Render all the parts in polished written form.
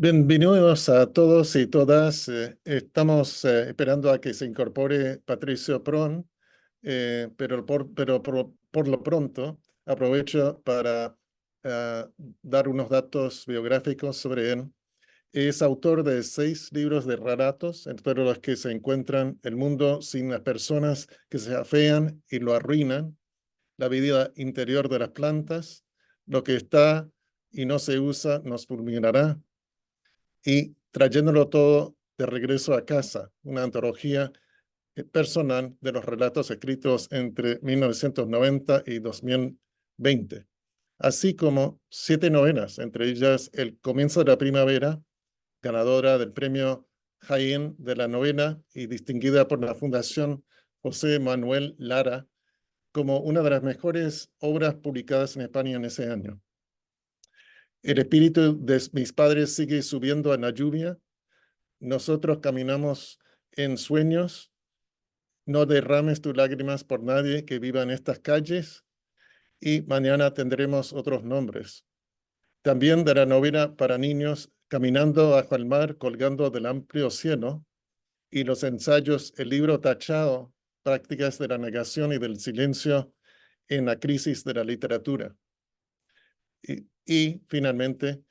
Bienvenidos a todos y todas. Estamos esperando a que se incorpore Patricio Pron, pero por lo pronto aprovecho para ah, dar unos datos biográficos sobre él. Es autor de 6 libros de relatos, entre los que se encuentran El mundo sin las personas que se afean y lo arruinan, La vida interior de las plantas, Lo que está y no se usa nos fulminará, y Trayéndolo todo de regreso a casa, una antología personal de los relatos escritos entre 1990 y 2020, así como 7 novelas, entre ellas El comienzo de la primavera, ganadora del premio Jaén de la novela y distinguida por la Fundación José Manuel Lara como una de las mejores obras publicadas en España en ese año. El espíritu de mis padres sigue subiendo en la lluvia. Nosotros caminamos en sueños. No derrames tus lágrimas por nadie que viva en estas calles. Y mañana tendremos otros nombres. También de la novela para niños, Caminando bajo el mar, colgando del amplio cielo. Y los ensayos, el libro tachado, Prácticas de la negación y del silencio en la crisis de la literatura. Y finalmente,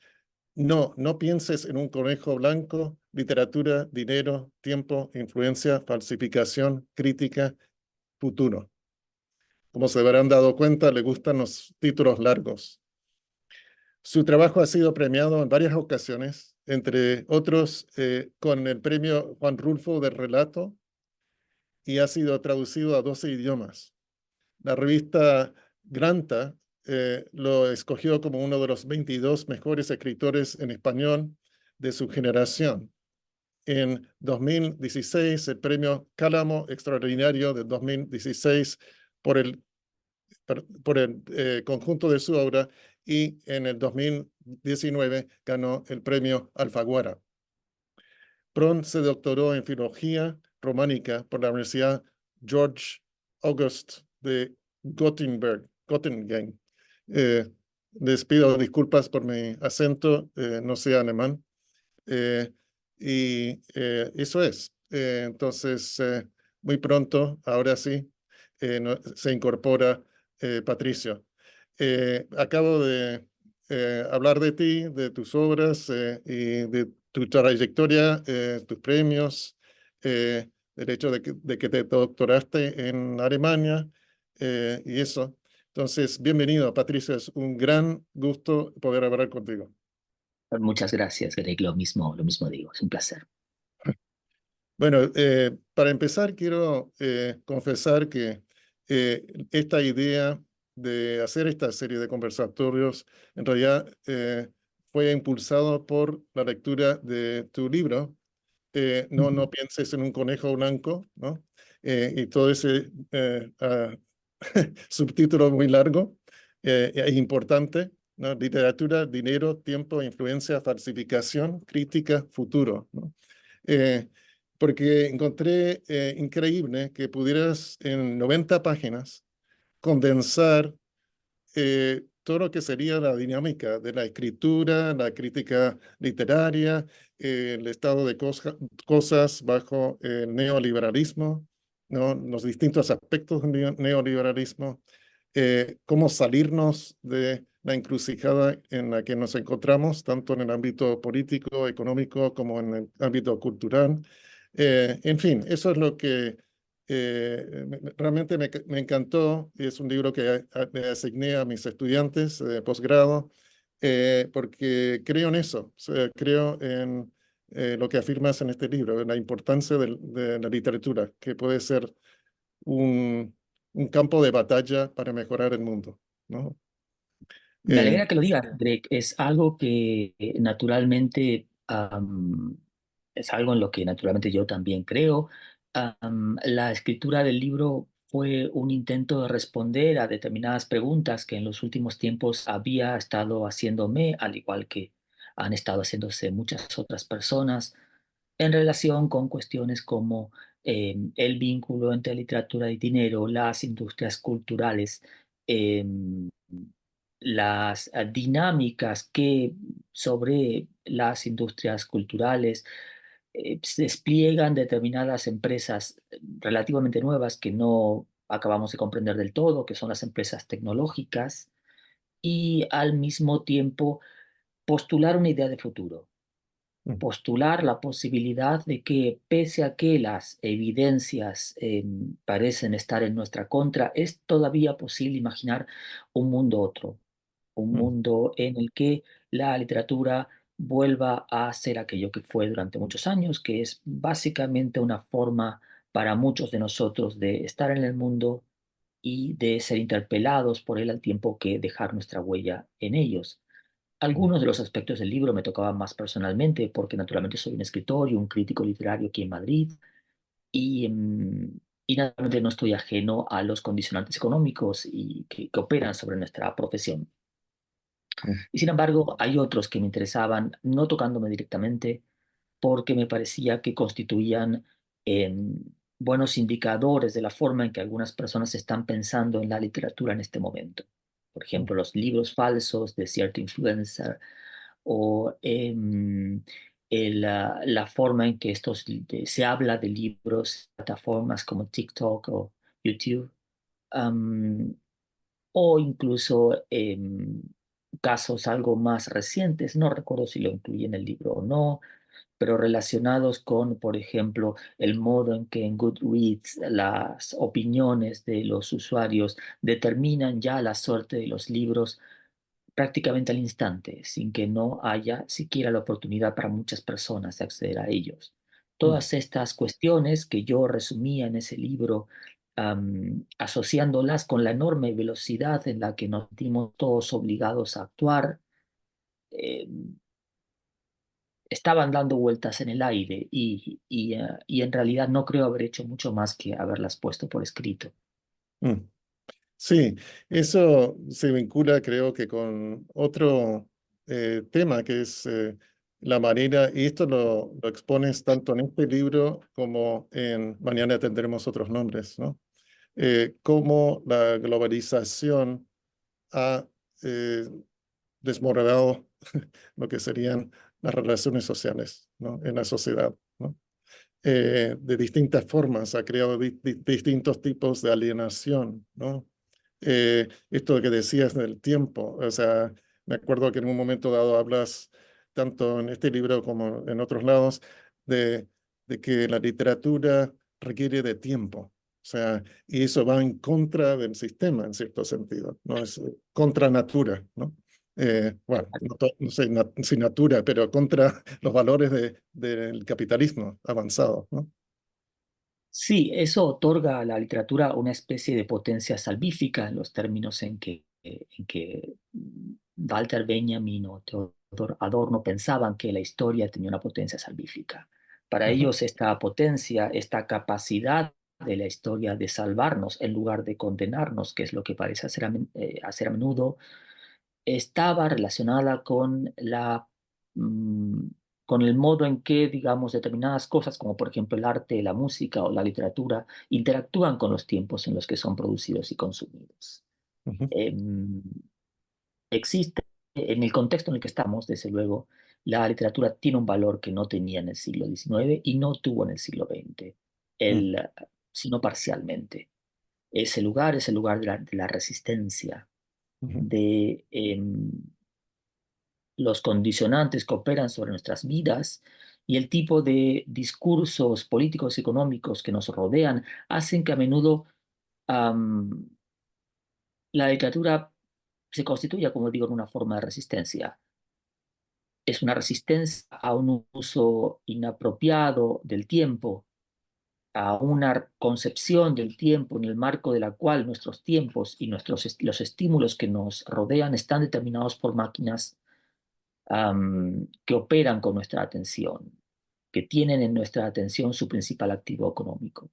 no pienses en un conejo blanco: literatura, dinero, tiempo, influencia, falsificación, crítica, futuro. Como se habrán dado cuenta, le gustan los títulos largos. Su trabajo ha sido premiado en varias ocasiones, entre otros con el premio Juan Rulfo de Relato, y ha sido traducido a 12 idiomas. La revista Granta lo escogió como uno de los 22 mejores escritores en español de su generación. En 2016, el premio Cálamo Extraordinario de 2016 por el conjunto de su obra, y en el 2019 ganó el premio Alfaguara. Pron se doctoró en Filología Románica por la Universidad George August de Göttingen. Eh, Les pido disculpas por mi acento, no sé alemán. Eh, Eso es. Entonces, muy pronto, ahora sí, se incorpora Patricio. Acabo de hablar de ti, de tus obras y de tu trayectoria, tus premios, el hecho de que te doctoraste en Alemania y eso. Entonces, bienvenido, Patricio. Es un gran gusto poder hablar contigo. Muchas gracias, Greg. Lo mismo digo. Es un placer. Bueno, para empezar, quiero confesar que esta idea de hacer esta serie de conversatorios en realidad fue impulsado por la lectura de tu libro. No Ujú. pienses en un conejo blanco, ¿no? Y todo ese subtítulo muy largo e importante, ¿no? Literatura, dinero, tiempo, influencia, falsificación, crítica, futuro, ¿no? Eh, Porque encontré increíble que pudieras en 90 páginas condensar todo lo que sería la dinámica de la escritura, la crítica literaria, el estado de cosas bajo el neoliberalismo, ¿no? Los distintos aspectos del neoliberalismo, cómo salirnos de la encrucijada en la que nos encontramos, tanto en el ámbito político, económico, como en el ámbito cultural. En fin, eso es lo que realmente me encantó, y es un libro que le asigné a mis estudiantes de posgrado, porque creo en eso. O sea, creo en lo que afirmas en este libro, en la importancia de la literatura, que puede ser un campo de batalla para mejorar el mundo, ¿no? Me Eh, alegra que lo digas, Greg. Es algo que naturalmente, es algo en lo que naturalmente yo también creo. La escritura del libro fue un intento de responder a determinadas preguntas que en los últimos tiempos había estado haciéndome, al igual que han estado haciéndose muchas otras personas, en relación con cuestiones como el vínculo entre literatura y dinero, las industrias culturales, em, las dinámicas que sobre las industrias culturales. Se despliegan determinadas empresas relativamente nuevas que no acabamos de comprender del todo, que son las empresas tecnológicas, y al mismo tiempo postular una idea de futuro, mm, postular la posibilidad de que, pese a que las evidencias parecen estar en nuestra contra, es todavía posible imaginar un mundo otro, un mm, mundo en el que la literatura vuelva a ser aquello que fue durante muchos años, que es básicamente una forma para muchos de nosotros de estar en el mundo y de ser interpelados por él al tiempo que dejar nuestra huella en ellos. mm, Algunos de los aspectos del libro me tocaban más personalmente, porque naturalmente soy un escritor y un crítico literario aquí en Madrid, y, y naturalmente no estoy ajeno a los condicionantes económicos y que operan sobre nuestra profesión. mm, Y sin embargo, hay otros que me interesaban, no tocándome directamente, porque me parecía que constituían em, buenos indicadores de la forma en que algunas personas están pensando en la literatura en este momento. Por mm, ejemplo, los libros falsos de cierto influencer o la forma en que se habla de libros en plataformas como TikTok o YouTube. am, o incluso casos algo más recientes, no recuerdo si lo incluí en el libro o no, pero relacionados con, por ejemplo, el modo en que en Goodreads las opiniones de los usuarios determinan ya la suerte de los libros prácticamente al instante, sin que no haya siquiera la oportunidad para muchas personas de acceder a ellos. mm, Todas estas cuestiones que yo resumía en ese libro, asociándolas con la enorme velocidad en la que nos dimos todos obligados a actuar, eh, estaban dando vueltas en el aire y en realidad no creo haber hecho mucho más que haberlas puesto por escrito. mm. Sí, eso se vincula, creo que con otro tema que es la manera, y esto lo expones tanto en este libro como en Mañana tendremos otros nombres, ¿no? Cómo la globalización ha eh, desmoronado lo que serían las relaciones sociales, ¿no? En la sociedad, ¿no? De distintas formas, ha creado distintos tipos de alienación, ¿no? Esto que decías del tiempo, o sea, me acuerdo que en un momento dado hablas, tanto en este libro como en otros lados, de, de que la literatura requiere de tiempo, o sea, y eso va en contra del sistema, en cierto sentido, ¿no? Es contra natura, ¿no? Bueno, no sé si natura, pero contra los valores del capitalismo avanzado, ¿no? Sí, eso otorga a la literatura una especie de potencia salvífica en los términos en que Walter Benjamin o Theodor Adorno pensaban que la historia tenía una potencia salvífica. Para Ujú, ellos esta potencia, esta capacidad de la historia de salvarnos en lugar de condenarnos, que es lo que parece hacer a menudo, estaba relacionada mm, con el modo en que, digamos, determinadas cosas, como por ejemplo el arte, la música o la literatura, interactúan con los tiempos en los que son producidos y consumidos. ujú, Em, Existe, en el contexto en el que estamos, desde luego, la literatura tiene un valor que no tenía en el siglo XIX y no tuvo en el siglo XX, mm, el, sino parcialmente. Es el lugar de la resistencia, ujú, de los condicionantes que operan sobre nuestras vidas y el tipo de discursos políticos y económicos que nos rodean hacen que a menudo am, la literatura se constituya, como digo, en una forma de resistencia. Es una resistencia a un uso inapropiado del tiempo, a una concepción del tiempo en el marco de la cual nuestros tiempos y los estímulos que nos rodean están determinados por máquinas que operan con nuestra atención, que tienen en nuestra atención su principal activo económico.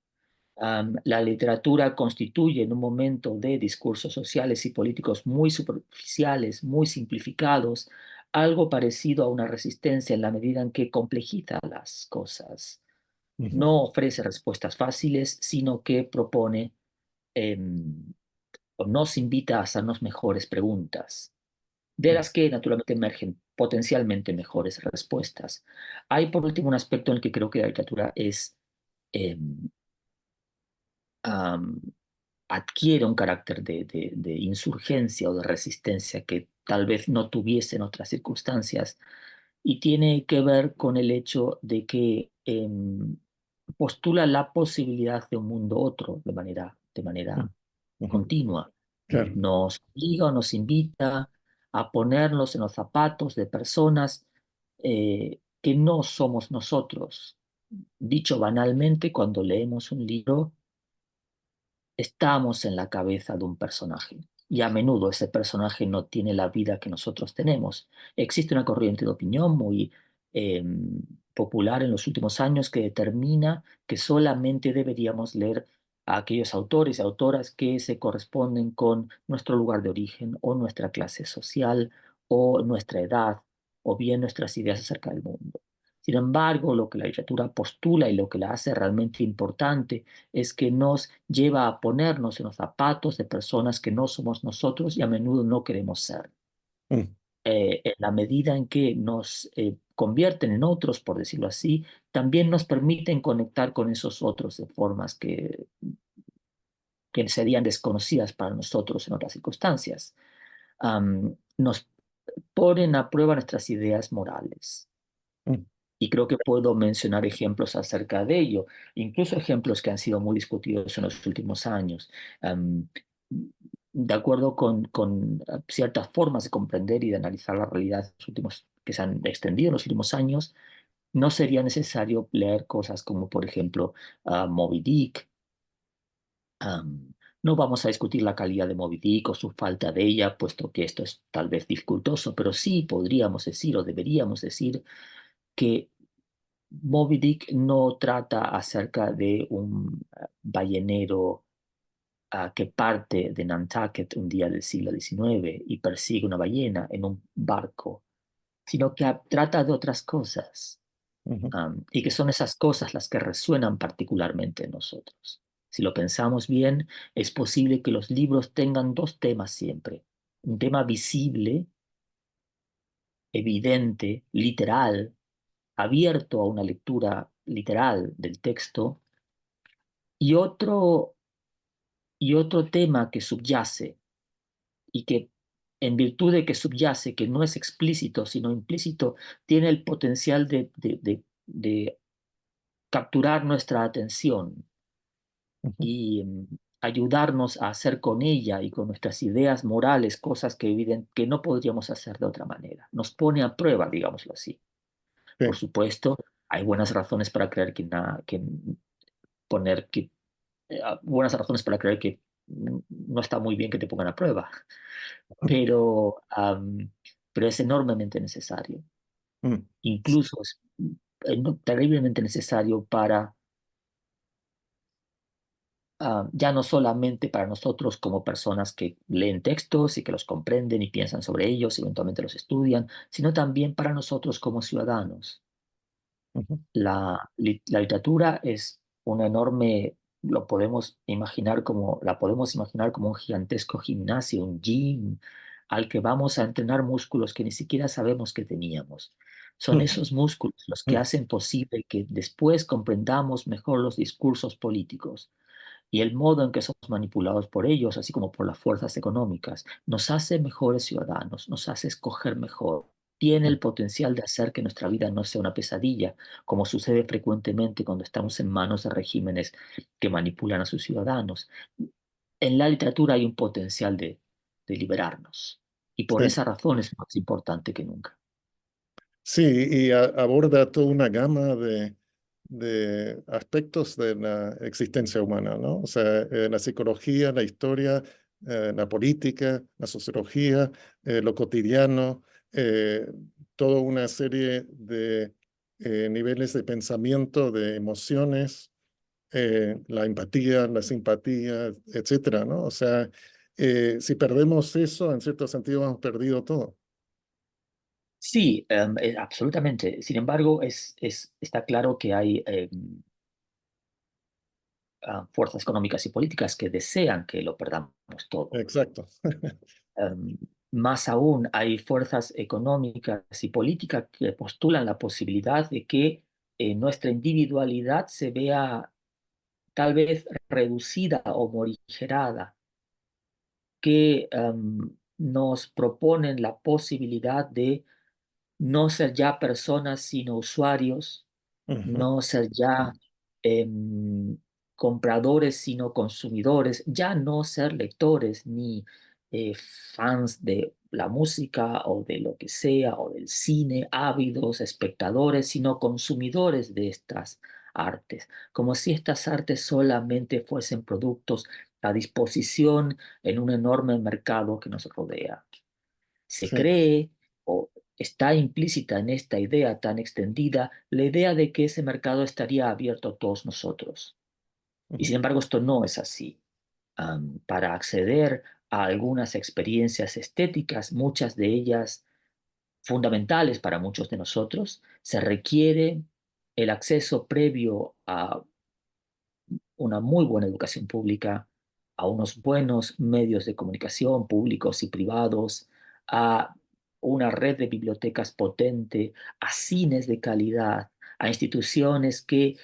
La literatura constituye en un momento de discursos sociales y políticos muy superficiales, muy simplificados, algo parecido a una resistencia en la medida en que complejiza las cosas. ujú, No ofrece respuestas fáciles, sino que propone o nos invita a hacernos mejores preguntas. de mm, las que naturalmente emergen potencialmente mejores respuestas. Hay por último un aspecto en el que creo que la literatura es, em, am, adquiere un carácter de insurgencia o de resistencia que tal vez no tuviese en otras circunstancias, y tiene que ver con el hecho de que postula la posibilidad de un mundo otro de mm, manera ujú. continua. Claro. Nos obliga o nos invita a ponernos en los zapatos de personas que no somos nosotros. Dicho banalmente, cuando leemos un libro, estamos en la cabeza de un personaje y a menudo ese personaje no tiene la vida que nosotros tenemos. Existe una corriente de opinión muy eh, popular en los últimos años que determina que solamente deberíamos leer a aquellos autores y autoras que se corresponden con nuestro lugar de origen o nuestra clase social o nuestra edad o bien nuestras ideas acerca del mundo. Sin embargo, lo que la literatura postula y lo que la hace realmente importante es que nos lleva a ponernos en los zapatos de personas que no somos nosotros y a menudo no queremos ser. Mm, En la medida en que nos convierten en otros, por decirlo así, también nos permiten conectar con esos otros de formas que serían desconocidas para nosotros en otras circunstancias. Nos ponen a prueba nuestras ideas morales. mm, Y creo que puedo mencionar ejemplos acerca de ello, incluso ejemplos que han sido muy discutidos en los últimos años. Am, de acuerdo con ciertas formas de comprender y de analizar la realidad los últimos, que se han extendido en los últimos años, no sería necesario leer cosas como, por ejemplo, Moby Dick. Am, no vamos a discutir la calidad de Moby Dick o su falta de ella, puesto que esto es tal vez dificultoso, pero sí podríamos decir o deberíamos decir que Moby Dick no trata acerca de un ballenero que parte de Nantucket un día del siglo XIX y persigue una ballena en un barco, sino que trata de otras cosas, ujú. y que son esas cosas las que resuenan particularmente en nosotros. Si lo pensamos bien, es posible que los libros tengan dos temas siempre: un tema visible, evidente, literal, abierto a una lectura literal del texto, y otro tema que subyace y que en virtud de que subyace, que no es explícito sino implícito, tiene el potencial de capturar nuestra atención Ujú. y ayudarnos a hacer con ella y con nuestras ideas morales cosas que no podríamos hacer de otra manera. Nos pone a prueba, digámoslo así. Por Sí. supuesto, hay buenas razones para creer poner que buenas razones para creer que no está muy bien que te pongan a prueba, pero, pero es enormemente necesario. Mm, Incluso es terriblemente necesario para, ya no solamente para nosotros como personas que leen textos y que los comprenden y piensan sobre ellos y eventualmente los estudian, sino también para nosotros como ciudadanos. ujú. La literatura es una enorme, la podemos imaginar como un gigantesco gimnasio, un gym, al que vamos a entrenar músculos que ni siquiera sabemos que teníamos. Son Mm, esos músculos los que mm, hacen posible que después comprendamos mejor los discursos políticos y el modo en que somos manipulados por ellos, así como por las fuerzas económicas, nos hace mejores ciudadanos, nos hace escoger mejor. Tiene mm. el potencial de hacer que nuestra vida no sea una pesadilla, como sucede frecuentemente cuando estamos en manos de regímenes que manipulan a sus ciudadanos. En la literatura hay un potencial de liberarnos, y por Sí. esa razón es más importante que nunca. Sí, y aborda toda una gama de aspectos de la existencia humana, ¿no? O sea, la psicología, la historia, la política, la sociología, lo cotidiano, eh, toda una serie de niveles de pensamiento, de emociones, la empatía, la simpatía, etcétera, ¿no? O sea, si perdemos eso, en cierto sentido hemos perdido todo. Sí, absolutamente. Sin embargo, está claro que hay fuerzas económicas y políticas que desean que lo perdamos todo. Exacto. Em, Más aún, hay fuerzas económicas y políticas que postulan la posibilidad de que nuestra individualidad se vea tal vez reducida o morigerada, que nos proponen la posibilidad de no ser ya personas sino usuarios, ujú, no ser ya em, compradores sino consumidores, ya no ser lectores ni fans de la música o de lo que sea o del cine, ávidos espectadores, sino consumidores de estas artes, como si estas artes solamente fuesen productos a disposición en un enorme mercado que nos rodea. Se sí, cree o está implícita en esta idea tan extendida la idea de que ese mercado estaría abierto a todos nosotros. Y ujú, sin embargo, esto no es así. Para acceder a algunas experiencias estéticas, muchas de ellas fundamentales para muchos de nosotros, se requiere el acceso previo a una muy buena educación pública, a unos buenos medios de comunicación públicos y privados, a una red de bibliotecas potente, a cines de calidad, a instituciones que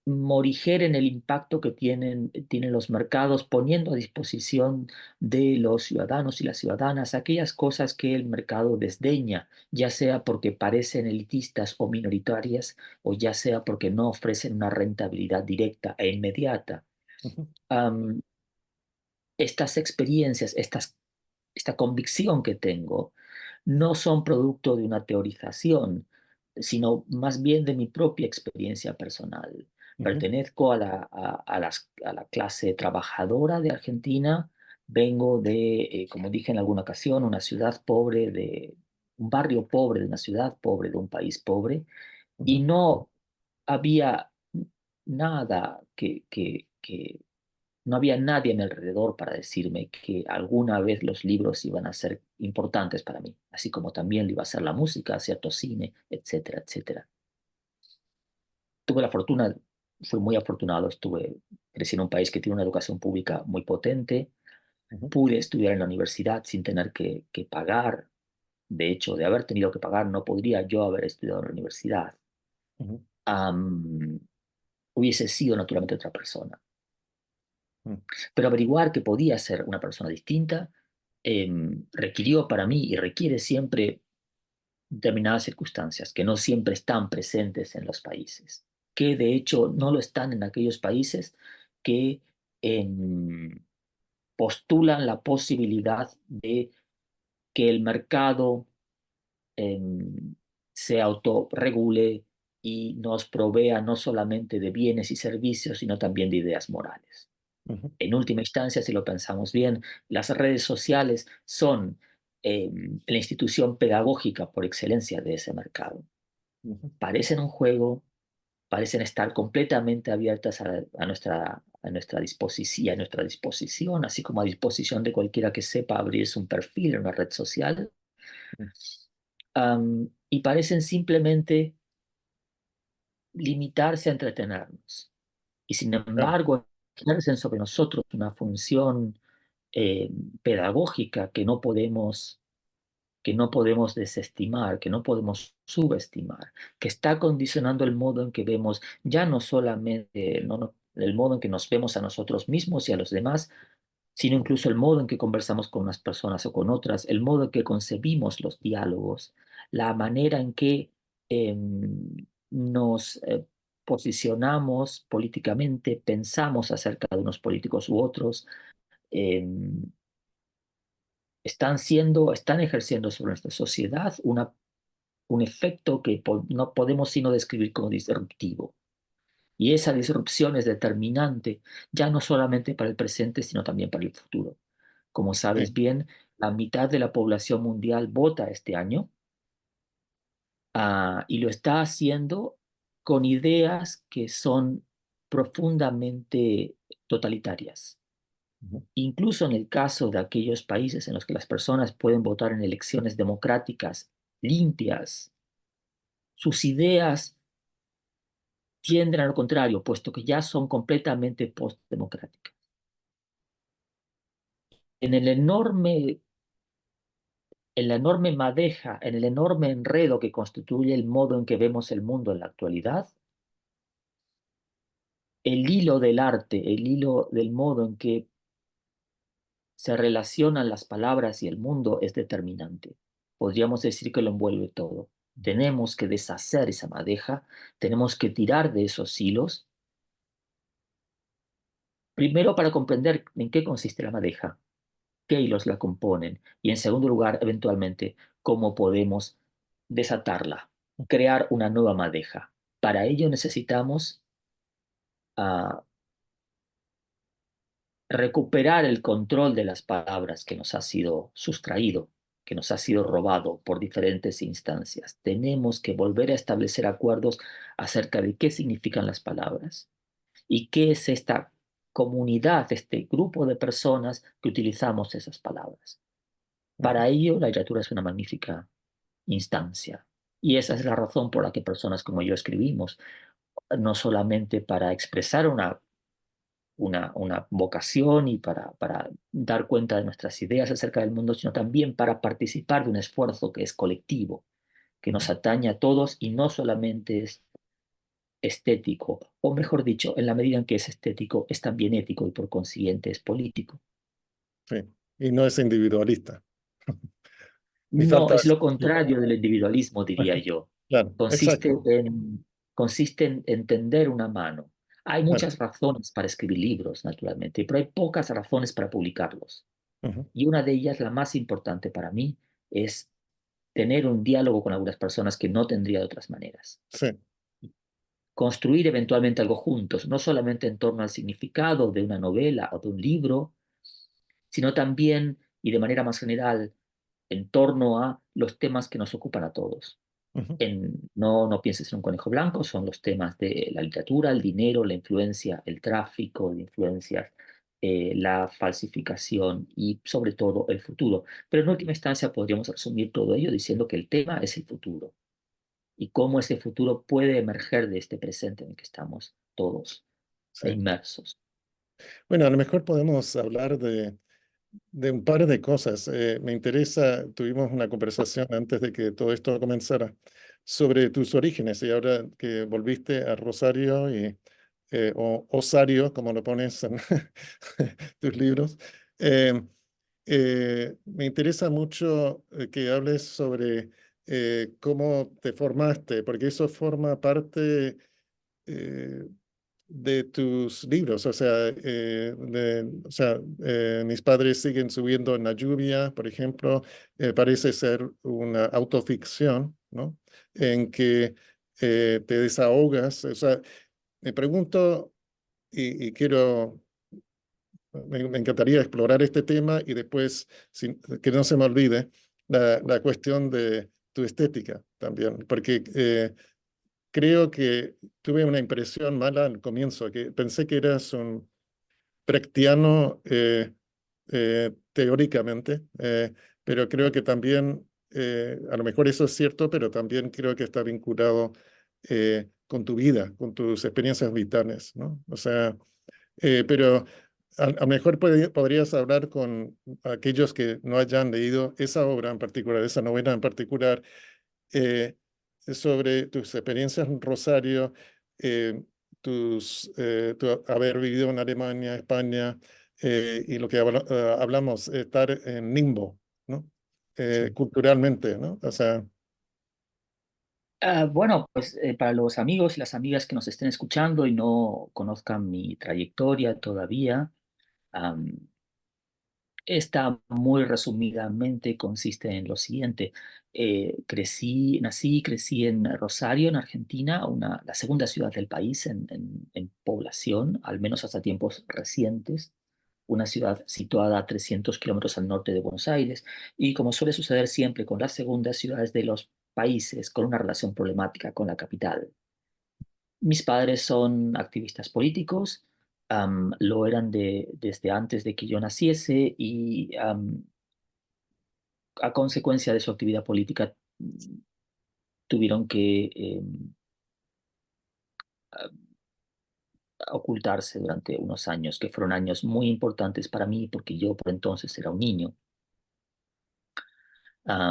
morigeren el impacto que tienen los mercados, poniendo a disposición de los ciudadanos y las ciudadanas aquellas cosas que el mercado desdeña, ya sea porque parecen elitistas o minoritarias, o ya sea porque no ofrecen una rentabilidad directa e inmediata. ujú, Am, Estas experiencias, esta convicción que tengo, no son producto de una teorización, sino más bien de mi propia experiencia personal. ujú, Pertenezco a la clase trabajadora de Argentina, vengo de, como dije en alguna ocasión, una ciudad pobre, de un barrio pobre, de una ciudad pobre, de un país pobre, y ujú, no había nada no había nadie a mi alrededor para decirme que alguna vez los libros iban a ser importantes para mí, así como también lo iba a ser la música, cierto cine, etcétera, etcétera. Tuve la fortuna, fui muy afortunado, crecí en un país que tiene una educación pública muy potente, ujú, pude estudiar en la universidad sin tener que pagar. De hecho, de haber tenido que pagar, no podría yo haber estudiado en la universidad. ujú, Am, Hubiese sido naturalmente otra persona. ujú, Pero averiguar que podía ser una persona distinta requirió para mí y requiere siempre determinadas circunstancias que no siempre están presentes en los países, que de hecho no lo están en aquellos países que em, postulan la posibilidad de que el mercado em, se autorregule y nos provea no solamente de bienes y servicios, sino también de ideas morales. ujú, En última instancia, si lo pensamos bien, las redes sociales son la institución pedagógica por excelencia de ese mercado. ujú, Parecen un juego, parecen estar completamente abiertas a nuestra disposición, así como a disposición de cualquiera que sepa abrirse un perfil en una red social, ujú. y parecen simplemente limitarse a entretenernos. Y sin Claro, embargo, ejercen sobre nosotros una función eh, pedagógica que no podemos desestimar, que no podemos subestimar, que está condicionando el modo en que vemos, ya no solamente el modo en que nos vemos a nosotros mismos y a los demás, sino incluso el modo en que conversamos con unas personas o con otras, el modo en que concebimos los diálogos, la manera en que nos posicionamos políticamente, pensamos acerca de unos políticos u otros, em, están ejerciendo sobre nuestra sociedad un efecto que no podemos sino describir como disruptivo. Y esa disrupción es determinante ya no solamente para el presente, sino también para el futuro. Como sabes sí, bien, la mitad de la población mundial vota este año, y lo está haciendo con ideas que son profundamente totalitarias. ujú, Incluso en el caso de aquellos países en los que las personas pueden votar en elecciones democráticas limpias, sus ideas tienden a lo contrario, puesto que ya son completamente postdemocráticas. En el enorme en la enorme madeja, en el enorme enredo que constituye el modo en que vemos el mundo en la actualidad, el hilo del arte, el hilo del modo en que se relacionan las palabras y el mundo es determinante. Podríamos decir que lo envuelve todo. Tenemos que deshacer esa madeja, tenemos que tirar de esos hilos, primero para comprender en qué consiste la madeja, qué hilos la componen, y en segundo lugar, eventualmente, cómo podemos desatarla, crear una nueva madeja. Para ello necesitamos ah, recuperar el control de las palabras que nos ha sido sustraído, que nos ha sido robado por diferentes instancias. Tenemos que volver a establecer acuerdos acerca de qué significan las palabras y qué es esta comunidad, este grupo de personas que utilizamos esas palabras. Ujú. Para ello, la literatura es una magnífica instancia. Y esa es la razón por la que personas como yo escribimos, no solamente para expresar una vocación y para dar cuenta de nuestras ideas acerca del mundo, sino también para participar de un esfuerzo que es colectivo, que nos atañe a todos y no solamente es estético, o mejor dicho, en la medida en que es estético, es también ético y por consiguiente es político. Sí, y no es individualista. Ni No, falta... es lo contrario del individualismo, diría yo. Claro, Consiste exacto. consiste en entender una mano. Hay Claro. muchas razones para escribir libros, naturalmente, pero hay pocas razones para publicarlos. Ujú. Y una de ellas, la más importante para mí, es tener un diálogo con algunas personas que no tendría de otras maneras. Sí. Construir eventualmente algo juntos, no solamente en torno al significado de una novela o de un libro, sino también y de manera más general en torno a los temas que nos ocupan a todos. Ujú. No pienses en un conejo blanco, son los temas de la literatura, el dinero, la influencia, el tráfico de influencias, la falsificación y sobre todo el futuro. Pero en última instancia podríamos resumir todo ello diciendo que el tema es el futuro y cómo ese futuro puede emerger de este presente en el que estamos todos Sí. inmersos. Bueno, a lo mejor podemos hablar de un par de cosas. Me interesa, tuvimos una conversación antes de que todo esto comenzara sobre tus orígenes y ahora que volviste a Rosario o Osario, como lo pones en tus libros. eh, Me interesa mucho que hables sobre cómo te formaste, porque eso forma parte eh, de tus libros. O sea, mis padres siguen subiendo en la lluvia, por ejemplo, parece ser una autoficción, ¿no? En que te desahogas. O sea, me pregunto y quiero, me encantaría explorar este tema y después, que no se me olvide, la cuestión de tu estética también, porque creo que tuve una impresión mala al comienzo, que pensé que eras un brechtiano teóricamente, pero creo que también, a lo mejor eso es cierto, pero también creo que está vinculado con tu vida, con tus experiencias vitales, ¿no? O sea, pero a lo mejor podrías hablar con aquellos que no hayan leído esa obra en particular, esa novela en particular, eh, sobre tus experiencias en Rosario, eh, tu haber vivido en Alemania, España, y lo que hablamos, estar en limbo, ¿no? Sí. Culturalmente, ¿no? O sea, Bueno, pues para los amigos y las amigas que nos estén escuchando y no conozcan mi trayectoria todavía, esta muy resumidamente consiste en lo siguiente. Nací y crecí en Rosario, en Argentina, la segunda ciudad del país en población, al menos hasta tiempos recientes, una ciudad situada a 300 kilómetros al norte de Buenos Aires, y como suele suceder siempre con las segundas ciudades de los países, con una relación problemática con la capital. Mis padres son activistas políticos, lo eran desde antes de que yo naciese y a consecuencia de su actividad política tuvieron que ocultarse durante unos años, que fueron años muy importantes para mí porque yo por entonces era un niño.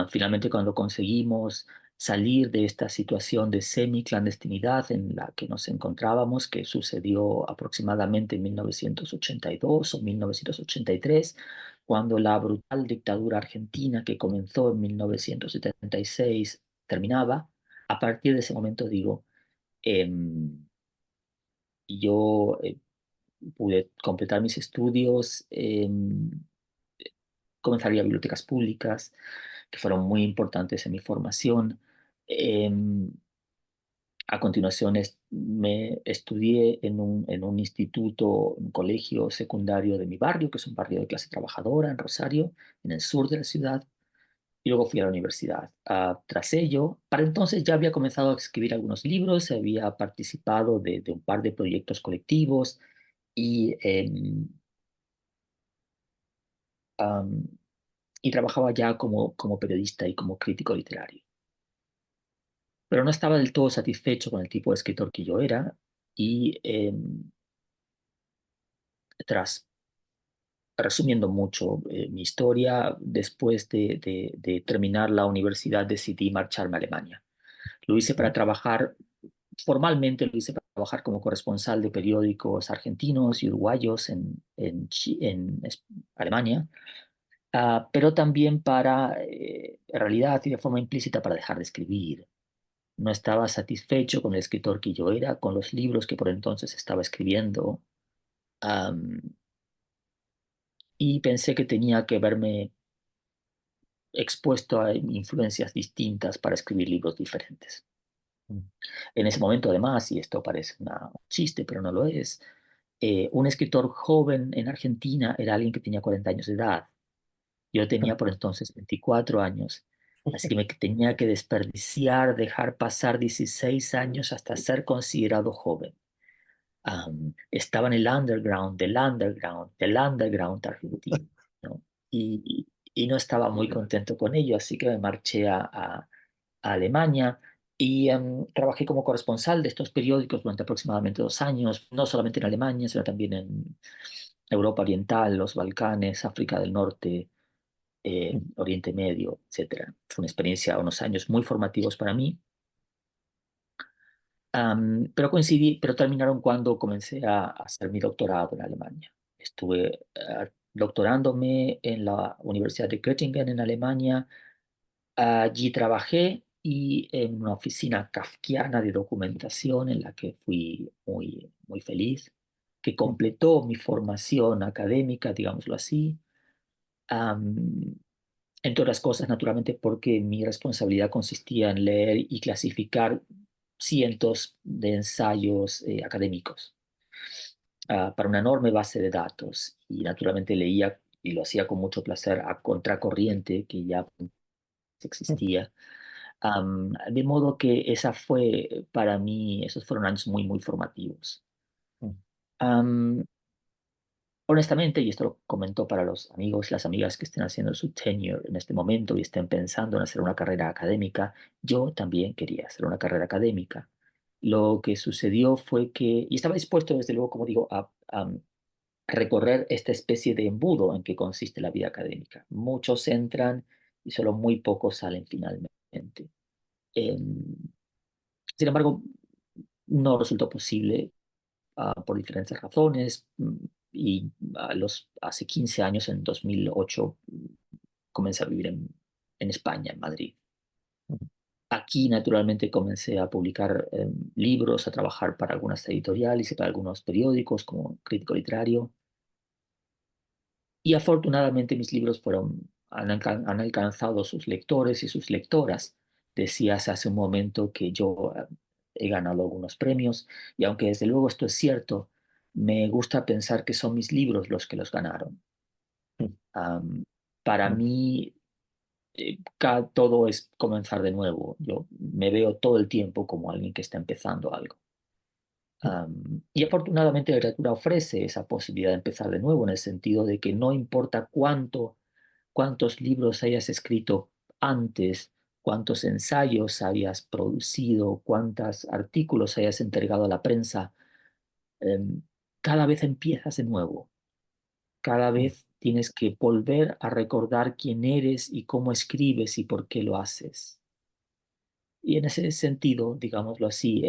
Finalmente, cuando conseguimos salir de esta situación de semi-clandestinidad en la que nos encontrábamos, que sucedió aproximadamente en 1982 o 1983, cuando la brutal dictadura argentina que comenzó en 1976 terminaba, a partir de ese momento, digo, em, yo pude completar mis estudios, comenzaría bibliotecas públicas, que fueron muy importantes en mi formación. Em, a continuación me estudié en un instituto, un colegio secundario de mi barrio, que es un barrio de clase trabajadora en Rosario, en el sur de la ciudad, y luego fui a la universidad. Tras ello, para entonces ya había comenzado a escribir algunos libros, había participado de un par de proyectos colectivos y, am, y trabajaba ya como periodista y como crítico literario. Pero no estaba del todo satisfecho con el tipo de escritor que yo era y tras, resumiendo mucho mi historia, después de terminar la universidad decidí marcharme a Alemania. Lo hice para ¿no? trabajar, formalmente lo hice para trabajar como corresponsal de periódicos argentinos y uruguayos en Alemania, pero también para, en realidad y de forma implícita, para dejar de escribir. No estaba satisfecho con el escritor que yo era, con los libros que por entonces estaba escribiendo, am, y pensé que tenía que verme expuesto a influencias distintas para escribir libros diferentes. Mm, En ese momento, además, y esto parece un chiste, pero no lo es, un escritor joven en Argentina era alguien que tenía 40 años de edad. Yo tenía por entonces 24 años, así que me tenía que desperdiciar, dejar pasar 16 años hasta ser considerado joven. Estaba en el underground, del underground argentino, ¿no? Y no estaba muy contento con ello, así que me marché a Alemania y trabajé como corresponsal de estos periódicos durante aproximadamente 2 años, no solamente en Alemania, sino también en Europa Oriental, los Balcanes, África del Norte, mm, Oriente Medio, etcétera. Fue una experiencia, unos años muy formativos para mí. Pero pero terminaron cuando comencé a hacer mi doctorado en Alemania. Estuve doctorándome en la Universidad de Göttingen en Alemania. Allí trabajé y en una oficina kafkiana de documentación en la que fui muy, muy feliz, que mm, completó mi formación académica, digámoslo así. Am, Entre otras cosas, naturalmente, porque mi responsabilidad consistía en leer y clasificar cientos de ensayos académicos para una enorme base de datos. Y naturalmente leía y lo hacía con mucho placer a contracorriente que ya mm, existía. De modo que esa fue para mí, esos fueron años muy, muy formativos. mm, Am, Honestamente, y esto lo comento para los amigos y las amigas que estén haciendo su tenure en este momento y estén pensando en hacer una carrera académica, yo también quería hacer una carrera académica. Lo que sucedió fue que, y estaba dispuesto, desde luego, como digo, a recorrer esta especie de embudo en que consiste la vida académica. Muchos entran y solo muy pocos salen finalmente. Em, Sin embargo, no resultó posible por diferentes razones. Y hace 15 años, en 2008, comencé a vivir en España, en Madrid. mm, Aquí, naturalmente, comencé a publicar libros, a trabajar para algunas editoriales y para algunos periódicos como crítico literario. Y afortunadamente mis libros han alcanzado sus lectores y sus lectoras. Decías hace un momento que yo he ganado algunos premios y aunque desde luego esto es cierto, me gusta pensar que son mis libros los que los ganaron. mm, Am, para mm, mí todo es comenzar de nuevo. Yo me veo todo el tiempo como alguien que está empezando algo. mm, Y afortunadamente la literatura ofrece esa posibilidad de empezar de nuevo en el sentido de que no importa cuántos libros hayas escrito antes, cuántos ensayos hayas producido, cuántos artículos hayas entregado a la prensa, em, cada vez empiezas de nuevo, cada mm, vez tienes que volver a recordar quién eres y cómo escribes y por qué lo haces. Y en ese sentido, digámoslo así,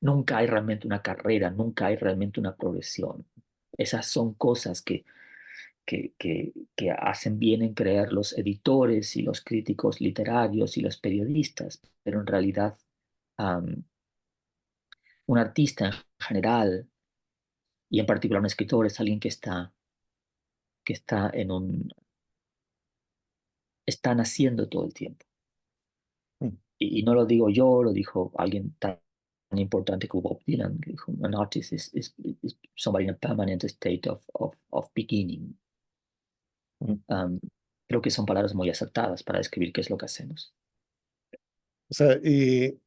nunca hay realmente una carrera, nunca hay realmente una progresión. Esas son cosas que hacen bien en creer los editores y los críticos literarios y los periodistas, pero en realidad am, un artista en general y en particular un escritor es alguien que está naciendo todo el tiempo. mm, Y no lo digo yo, lo dijo alguien tan importante como Bob Dylan, que dijo, an artist is somebody in a permanent state of beginning. mm. Um, Creo que son palabras muy acertadas para describir qué es lo que hacemos. O sea, y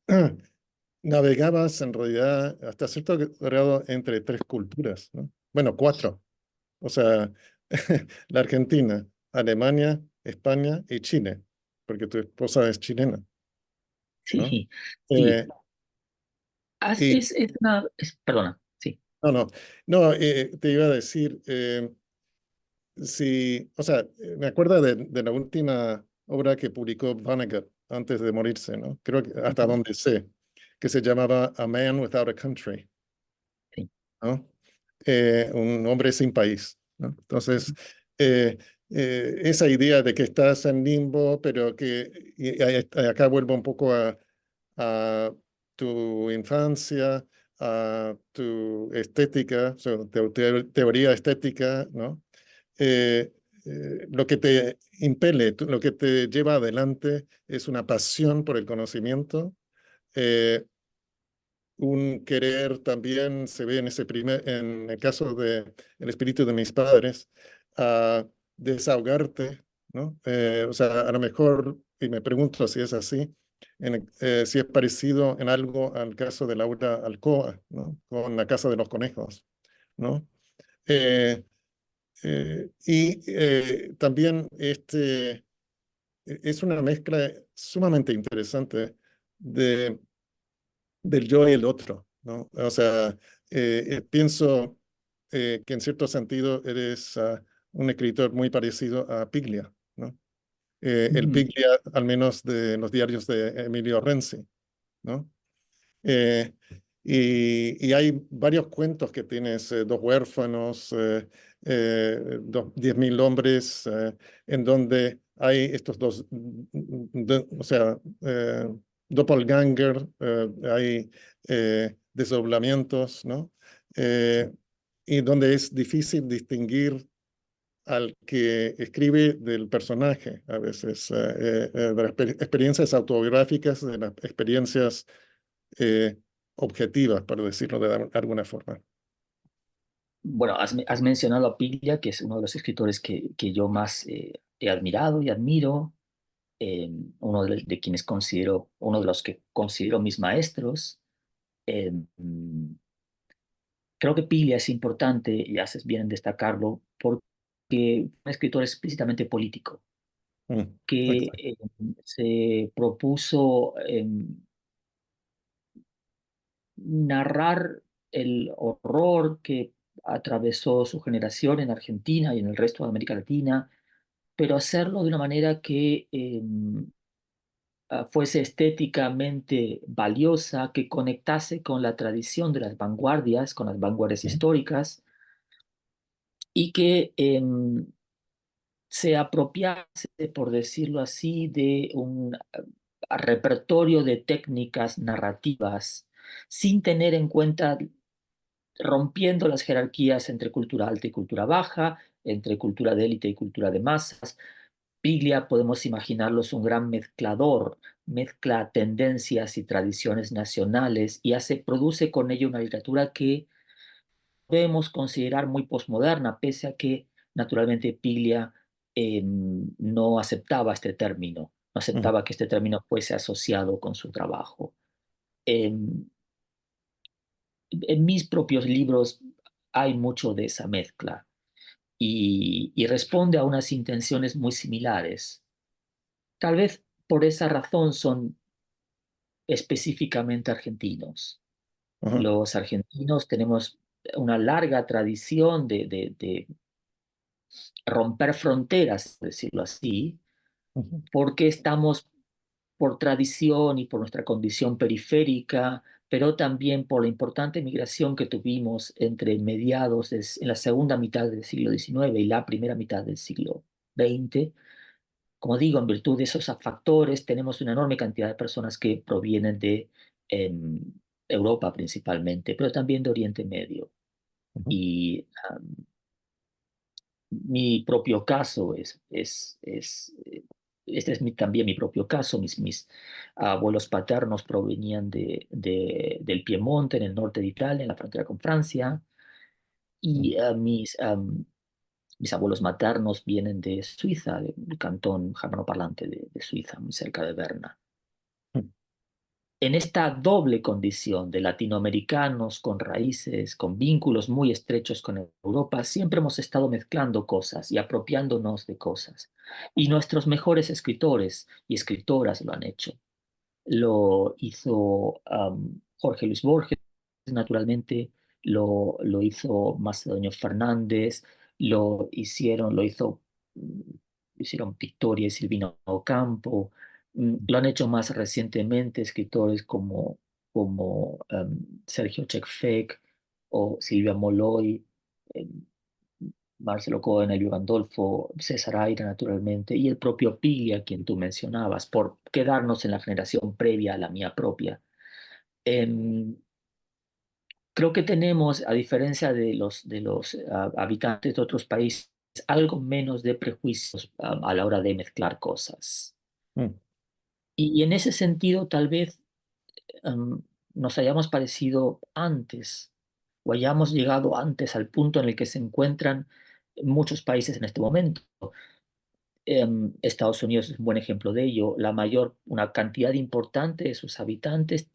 navegabas en realidad hasta cierto grado entre tres culturas, ¿no? Bueno, cuatro. O sea, la Argentina, Alemania, España y Chile, porque tu esposa es chilena, ¿no? Sí, sí. Eh, y Perdona, sí. no, no, no, te iba a decir, sí, o sea, me acuerdo de la última obra que publicó Vonnegut antes de morirse, ¿no? Creo que hasta Ujú, donde sé, que se llamaba A Man Without a Country, sí. ¿no? Un hombre sin país, ¿no? Entonces, Ujú, eh, esa idea de que estás en limbo, pero que acá vuelvo un poco a tu infancia, a tu estética, o sea, teoría estética, ¿no? eh, lo que te impele, lo que te lleva adelante es una pasión por el conocimiento, eh, un querer también se ve en el caso de el espíritu de mis padres, a desahogarte, ¿no? O sea, a lo mejor, y me pregunto si es así, si es parecido en algo al caso de Laura Alcoa, ¿no? Con la Casa de los Conejos, ¿no? Eh, también es una mezcla sumamente interesante de, del yo y el otro, ¿no? O sea, pienso que en cierto sentido eres un escritor muy parecido a Piglia, ¿no? El ujú, Piglia, al menos de los diarios de Emilio Renzi, ¿no? Eh, y hay varios cuentos que tienes, Dos huérfanos, 10.000 hombres, en donde hay estos dos, o sea, doppelganger, hay desdoblamientos, ¿no? Eh, y donde es difícil distinguir al que escribe del personaje, a veces, de las experiencias autobiográficas, de las experiencias eh, objetivas, para decirlo de alguna forma. Bueno, has mencionado a Piglia, que es uno de los escritores que yo más he admirado y admiro, uno de quienes considero, uno de los que considero mis maestros. Eh, mm, Creo que Piglia es importante, y haces bien en destacarlo, porque es un escritor explícitamente político, Mm, que exacto. se propuso narrar el horror que atravesó su generación en Argentina y en el resto de América Latina, pero hacerlo de una manera que fuese estéticamente valiosa, que conectase con la tradición de las vanguardias, con las vanguardias Mm, históricas, y que se apropiase, por decirlo así, de un repertorio de técnicas narrativas, sin tener en cuenta, rompiendo las jerarquías entre cultura alta y cultura baja, entre cultura de élite y cultura de masas. Piglia podemos imaginarlos un gran mezclador, mezcla tendencias y tradiciones nacionales y produce con ello una literatura que debemos considerar muy posmoderna, pese a que naturalmente Piglia no aceptaba este término, no mm, aceptaba que este término fuese asociado con su trabajo. Em, en mis propios libros hay mucho de esa mezcla y responde a unas intenciones muy similares. Tal vez por esa razón son específicamente argentinos. ajá, Los argentinos tenemos una larga tradición de romper fronteras, decirlo así, ujú, porque estamos por tradición y por nuestra condición periférica, pero también por la importante migración que tuvimos entre mediados, en la segunda mitad del siglo XIX y la primera mitad del siglo XX. Como digo, en virtud de esos factores, tenemos una enorme cantidad de personas que provienen de em, Europa principalmente, pero también de Oriente Medio. ujú, Y mi propio caso este es también mi propio caso. Mis abuelos paternos provenían del Piemonte, en el norte de Italia, en la frontera con Francia, ujú, y mis abuelos maternos vienen de Suiza, del cantón germanoparlante de Suiza, muy cerca de Berna. ujú, En esta doble condición de latinoamericanos con raíces, con vínculos muy estrechos con Europa, siempre hemos estado mezclando cosas y apropiándonos de cosas. Y nuestros mejores escritores y escritoras lo han hecho. Lo hizo Jorge Luis Borges, naturalmente, lo hizo Macedonio Fernández, lo hicieron Victoria y Silvina Ocampo. Lo han hecho más recientemente escritores como Sergio Chekfek o Silvia Molloy, em, Marcelo Cohen, Elio Gandolfo, César Aira, naturalmente, y el propio Piglia, a quien tú mencionabas, por quedarnos en la generación previa a la mía propia. Em, Creo que tenemos, a diferencia de los habitantes de otros países, algo menos de prejuicios a la hora de mezclar cosas. ujú, Y en ese sentido, tal vez em, nos hayamos parecido antes o hayamos llegado antes al punto en el que se encuentran muchos países en este momento. Estados Unidos es un buen ejemplo de ello. Una cantidad importante de sus habitantes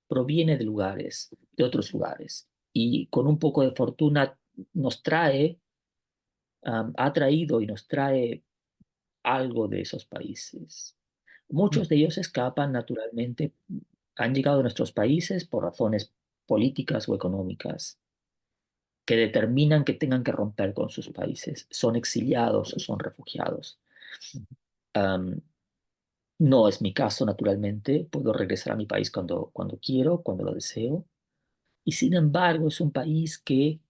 proviene de lugares, de otros lugares. Y con un poco de fortuna nos trae, ha traído y nos trae algo de esos países. ujú, Muchos de ellos escapan naturalmente, han llegado a nuestros países por razones políticas o económicas que determinan que tengan que romper con sus países. Son exiliados o son refugiados. Am, No es mi caso, naturalmente. Puedo regresar a mi país cuando quiero, cuando lo deseo. Y sin embargo, es un país que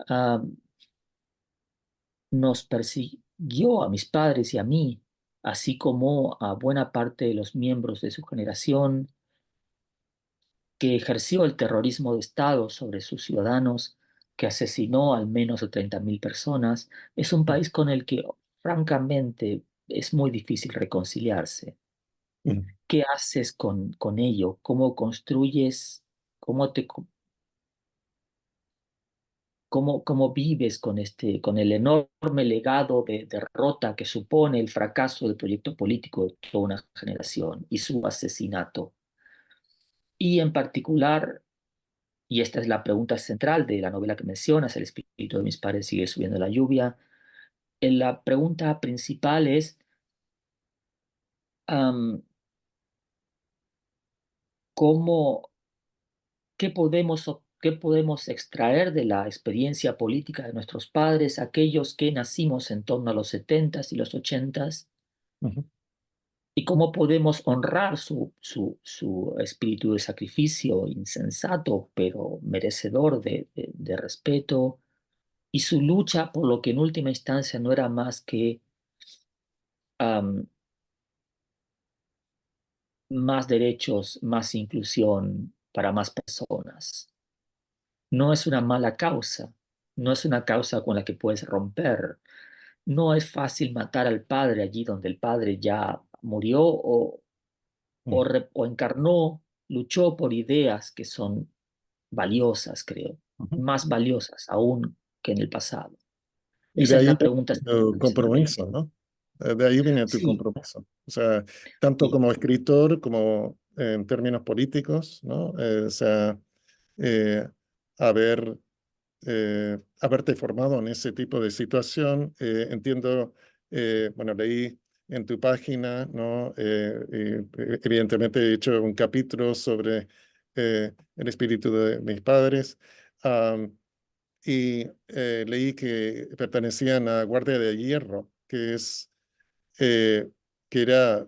ah, nos persiguió a mis padres y a mí, así como a buena parte de los miembros de su generación, que ejerció el terrorismo de Estado sobre sus ciudadanos, que asesinó al menos a 30.000 personas. Es un país con el que, francamente, es muy difícil reconciliarse. ujú, ¿Qué haces con ello? ¿Cómo construyes? ¿Cómo te, cómo vives con el enorme legado de derrota que supone el fracaso del proyecto político de toda una generación y su asesinato? Y en particular, y esta es la pregunta central de la novela que mencionas, El espíritu de mis padres sigue subiendo la lluvia, la pregunta principal es, am, ¿cómo qué podemos extraer de la experiencia política de nuestros padres, aquellos que nacimos en torno a los 70s y los 80s, ujú, y cómo podemos honrar su espíritu de sacrificio insensato, pero merecedor de respeto, y su lucha por lo que en última instancia no era más que am, más derechos, más inclusión para más personas. No es una mala causa, no es una causa con la que puedes romper. No es fácil matar al padre allí donde el padre ya murió ujú, o encarnó, luchó por ideas que son valiosas, creo, ujú. más valiosas aún que en el pasado. Y de Esa es ahí la viene pregunta tu central de esa novela. compromiso, ¿no? De ahí viene tu Sí, compromiso. O sea, tanto sí, como escritor como en términos políticos, ¿no? O sea, eh, haber, haberte formado en ese tipo de situación. Entiendo, bueno, leí en tu página, ¿no? Evidentemente he hecho un capítulo sobre el espíritu de mis padres. Am, y leí que pertenecían a Guardia de Hierro, eh, que era,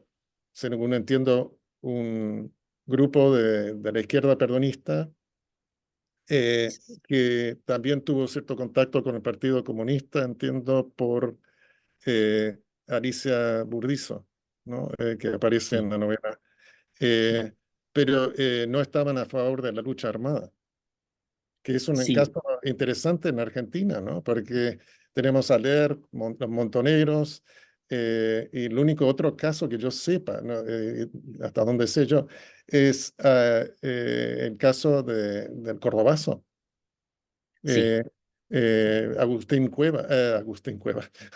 según entiendo, un grupo de la izquierda peronista que también tuvo cierto contacto con el Partido Comunista, entiendo, por eh, Alicia Burdizo, ¿no? Que aparece Sí, en la novela. Eh, pero no estaban a favor de la lucha armada, que es un sí, caso interesante en Argentina, ¿no? Porque tenemos a Leer, los montoneros, y el único otro caso que yo sepa, ¿no? Hasta donde sé yo, es el caso del Cordobazo. sí, eh, Agustín Cueva,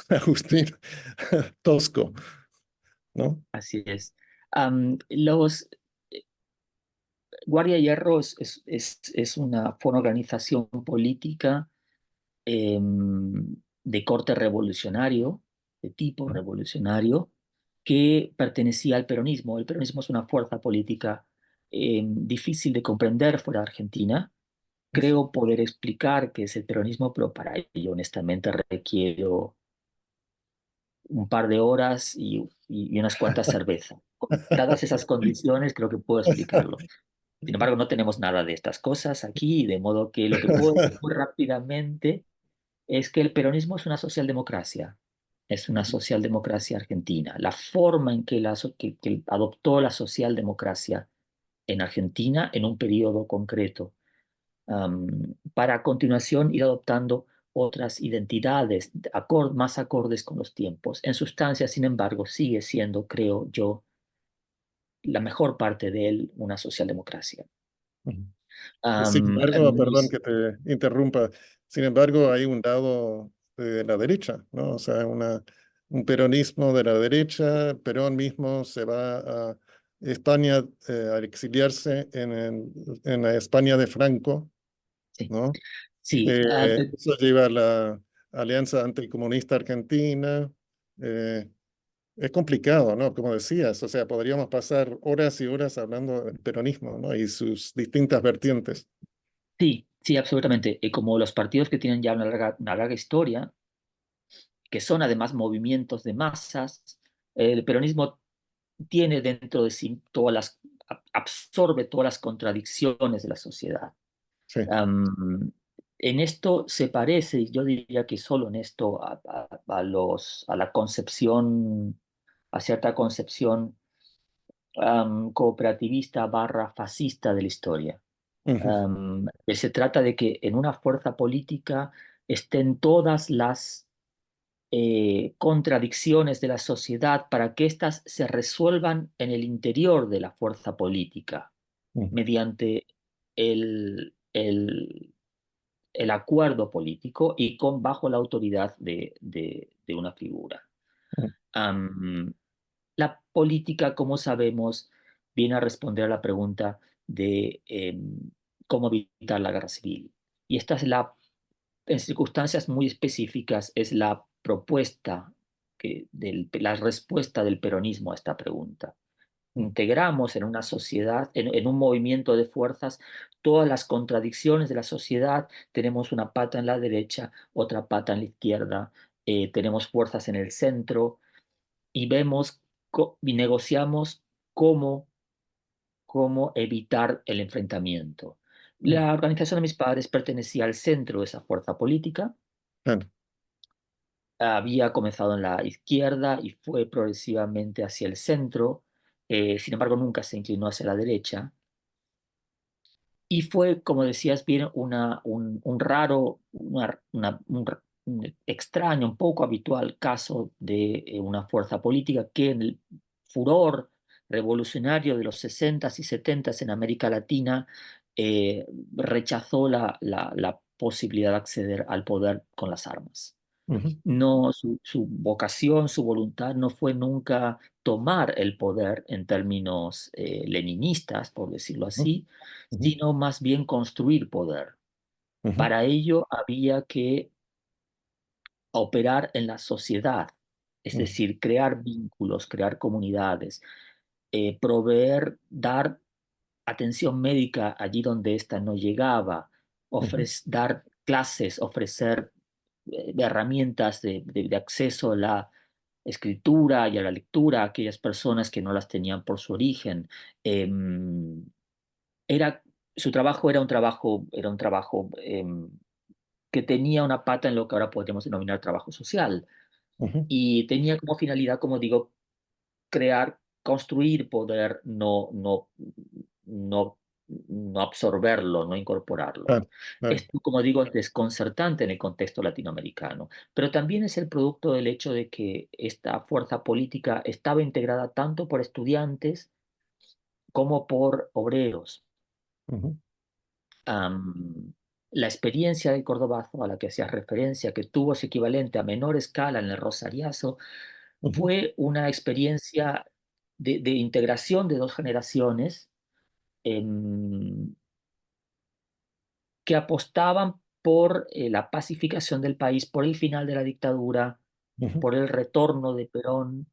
Agustín Tosco, ¿no? así es. Los Guardia Hierro fue una organización política de corte revolucionario, de tipo revolucionario, que pertenecía al peronismo. El peronismo es una fuerza política difícil de comprender fuera de Argentina. Creo poder explicar qué es el peronismo, pero para ello honestamente requiero un par de horas y unas cuantas cervezas. Dadas esas condiciones, creo que puedo explicarlo. Sin embargo, no tenemos nada de estas cosas aquí, de modo que lo que puedo decir muy rápidamente es que el peronismo es una socialdemocracia, es una socialdemocracia argentina. La forma en que, que adoptó la socialdemocracia en Argentina en un periodo concreto, para a continuación ir adoptando otras identidades más acordes con los tiempos. En sustancia, sin embargo, sigue siendo, creo yo, la mejor parte de él una socialdemocracia. Sin embargo, perdón Nos, que te interrumpa, sin embargo, hay un lado de la derecha, ¿no? O sea, un peronismo de la derecha, Perón mismo se va a España a exiliarse en la España de Franco, sí, ¿no? sí, Eso lleva a la Alianza Anticomunista Argentina. eh, es complicado, ¿no? Como decías, o sea, podríamos pasar horas y horas hablando del peronismo, ¿no? Y sus distintas vertientes. sí, sí, absolutamente. Y como los partidos que tienen ya una larga historia, que son además movimientos de masas, el peronismo tiene dentro de sí absorbe todas las contradicciones de la sociedad. Sí. Am, en esto se parece, y yo diría que solo en esto, a la concepción, a cierta concepción cooperativista barra fascista de la historia. Ujú, Que se trata de que en una fuerza política estén todas las contradicciones de la sociedad para que éstas se resuelvan en el interior de la fuerza política ujú, mediante el acuerdo político y bajo la autoridad de una figura. ujú, Am, la política, como sabemos, viene a responder a la pregunta de cómo evitar la guerra civil. Y esta es en circunstancias muy específicas, es la propuesta la respuesta del peronismo a esta pregunta. ujú, Integramos en una sociedad, en un movimiento de fuerzas, todas las contradicciones de la sociedad. Tenemos una pata en la derecha, otra pata en la izquierda, tenemos fuerzas en el centro y vemos y negociamos cómo, cómo evitar el enfrentamiento. ujú. La organización de mis padres pertenecía al centro de esa fuerza política. Claro. Había comenzado en la izquierda y fue progresivamente hacia el centro. Sin embargo, nunca se inclinó hacia la derecha. Y fue, como decías bien, un raro, un extraño, un poco habitual caso de una fuerza política que en el furor revolucionario de los 60s y 70s en América Latina eh, rechazó la posibilidad de acceder al poder con las armas. Ujú, No, su vocación, su voluntad no fue nunca tomar el poder en términos leninistas, por decirlo ujú, así, ujú, sino más bien construir poder. ujú, Para ello había que operar en la sociedad, es ujú, decir, crear vínculos, crear comunidades, proveer, dar atención médica allí donde ésta no llegaba, ujú, dar clases, ofrecer herramientas de acceso a la escritura y a la lectura a aquellas personas que no las tenían por su origen. Em, era, Su trabajo era un trabajo que tenía una pata en lo que ahora podríamos denominar trabajo social ujú. y tenía como finalidad, como digo, crear, construir poder, no, no absorberlo, no incorporarlo. Claro, claro. Esto, como digo, es desconcertante en el contexto latinoamericano, pero también es el producto del hecho de que esta fuerza política estaba integrada tanto por estudiantes como por obreros. Ujú, Am, la experiencia del Cordobazo a la que hacías referencia, que tuvo su equivalente a menor escala en el Rosariazo, ujú, fue una experiencia de integración de dos generaciones em, que apostaban por la pacificación del país, por el final de la dictadura, ujú, por el retorno de Perón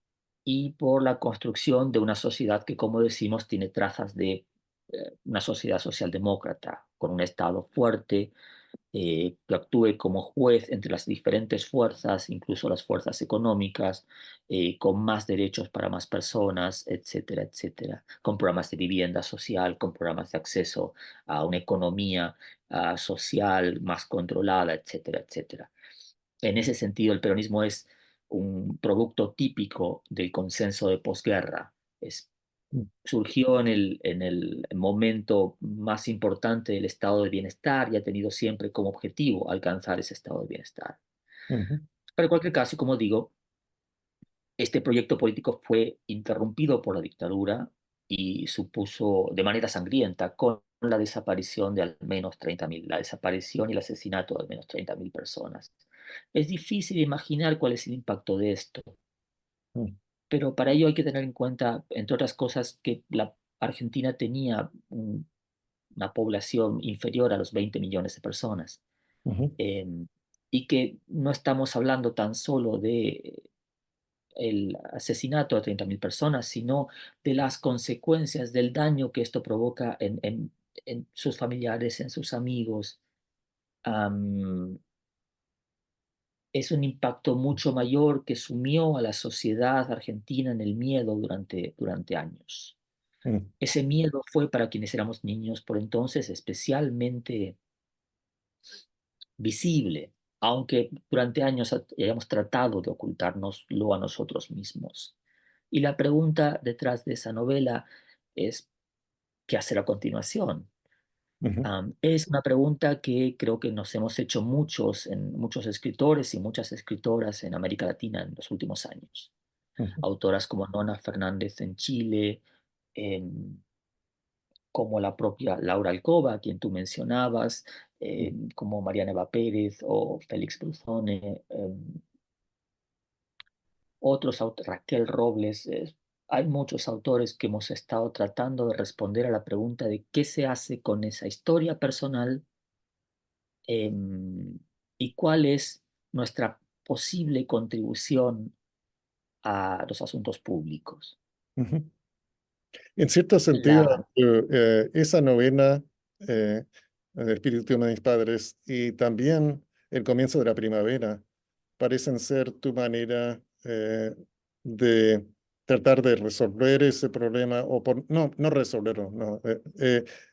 y por la construcción de una sociedad que, como decimos, tiene trazas de una sociedad socialdemócrata, con un Estado fuerte, que actúe como juez entre las diferentes fuerzas, incluso las fuerzas económicas, con más derechos para más personas, etcétera, etcétera, con programas de vivienda social, con programas de acceso a una economía social más controlada, etcétera, etcétera. En ese sentido, el peronismo es un producto típico del consenso de posguerra. ujú, Surgió en el momento más importante del estado de bienestar y ha tenido siempre como objetivo alcanzar ese estado de bienestar. ujú, Pero en cualquier caso, como digo, este proyecto político fue interrumpido por la dictadura y supuso de manera sangrienta con la desaparición de al menos 30.000, la desaparición y el asesinato de al menos 30.000 personas. Es difícil imaginar cuál es el impacto de esto, ujú, pero para ello hay que tener en cuenta, entre otras cosas, que la Argentina tenía una población inferior a los 20 millones de personas, ujú, eh, y que no estamos hablando tan solo de el asesinato de 30.000 personas, sino de las consecuencias del daño que esto provoca en sus familiares, en sus amigos. Am, es un impacto mucho mayor que sumió a la sociedad argentina en el miedo durante años. ujú, Ese miedo fue para quienes éramos niños por entonces especialmente visible, aunque durante años hayamos tratado de ocultárnoslo a nosotros mismos. Y la pregunta detrás de esa novela es, ¿qué hacer a continuación? ujú, Es una pregunta que creo que nos hemos hecho muchos escritores y muchas escritoras en América Latina en los últimos años. ujú, Autoras como Nona Fernández en Chile, em, como la propia Laura Alcoba, a quien tú mencionabas, como Mariana Eva Pérez o Félix Bruzone, Raquel Robles. Hay muchos autores que hemos estado tratando de responder a la pregunta de qué se hace con esa historia personal, em, y cuál es nuestra posible contribución a los asuntos públicos. ujú. En cierto sentido, La, esa novela, eh, El espíritu de mis padres, y también El comienzo de la primavera, parecen ser tu manera de tratar de resolver ese problema, o no, no resolverlo, no,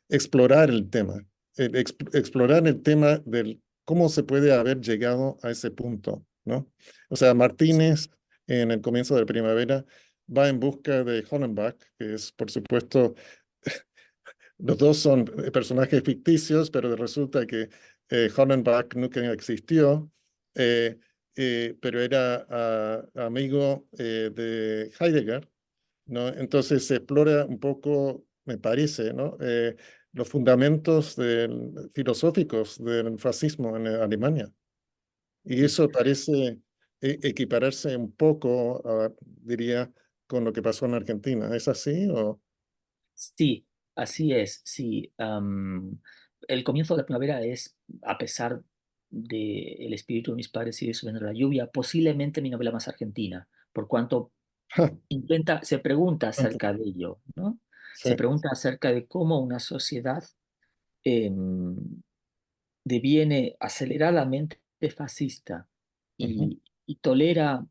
explorar el tema, explorar el tema del cómo se puede haber llegado a ese punto, ¿no? O sea, Martínez, en El comienzo de la primavera, va en busca de Hollenbach, que es, por supuesto, los dos son personajes ficticios, pero resulta que Hollenbach nunca existió, eh, pero era amigo de Heidegger, ¿no? Entonces se explora un poco, me parece, ¿no? Los fundamentos filosóficos del fascismo en Alemania. Y eso parece equipararse un poco, diría, con lo que pasó en Argentina. ¿Es así? O... sí, así es, sí. El comienzo de la primavera es, a pesar de El espíritu de mis padres sigue subiendo la lluvia, posiblemente mi novela más argentina, por cuanto se pregunta acerca de ello, ¿no? Se sí, pregunta acerca de cómo una sociedad em, deviene aceleradamente fascista ujú, y tolera,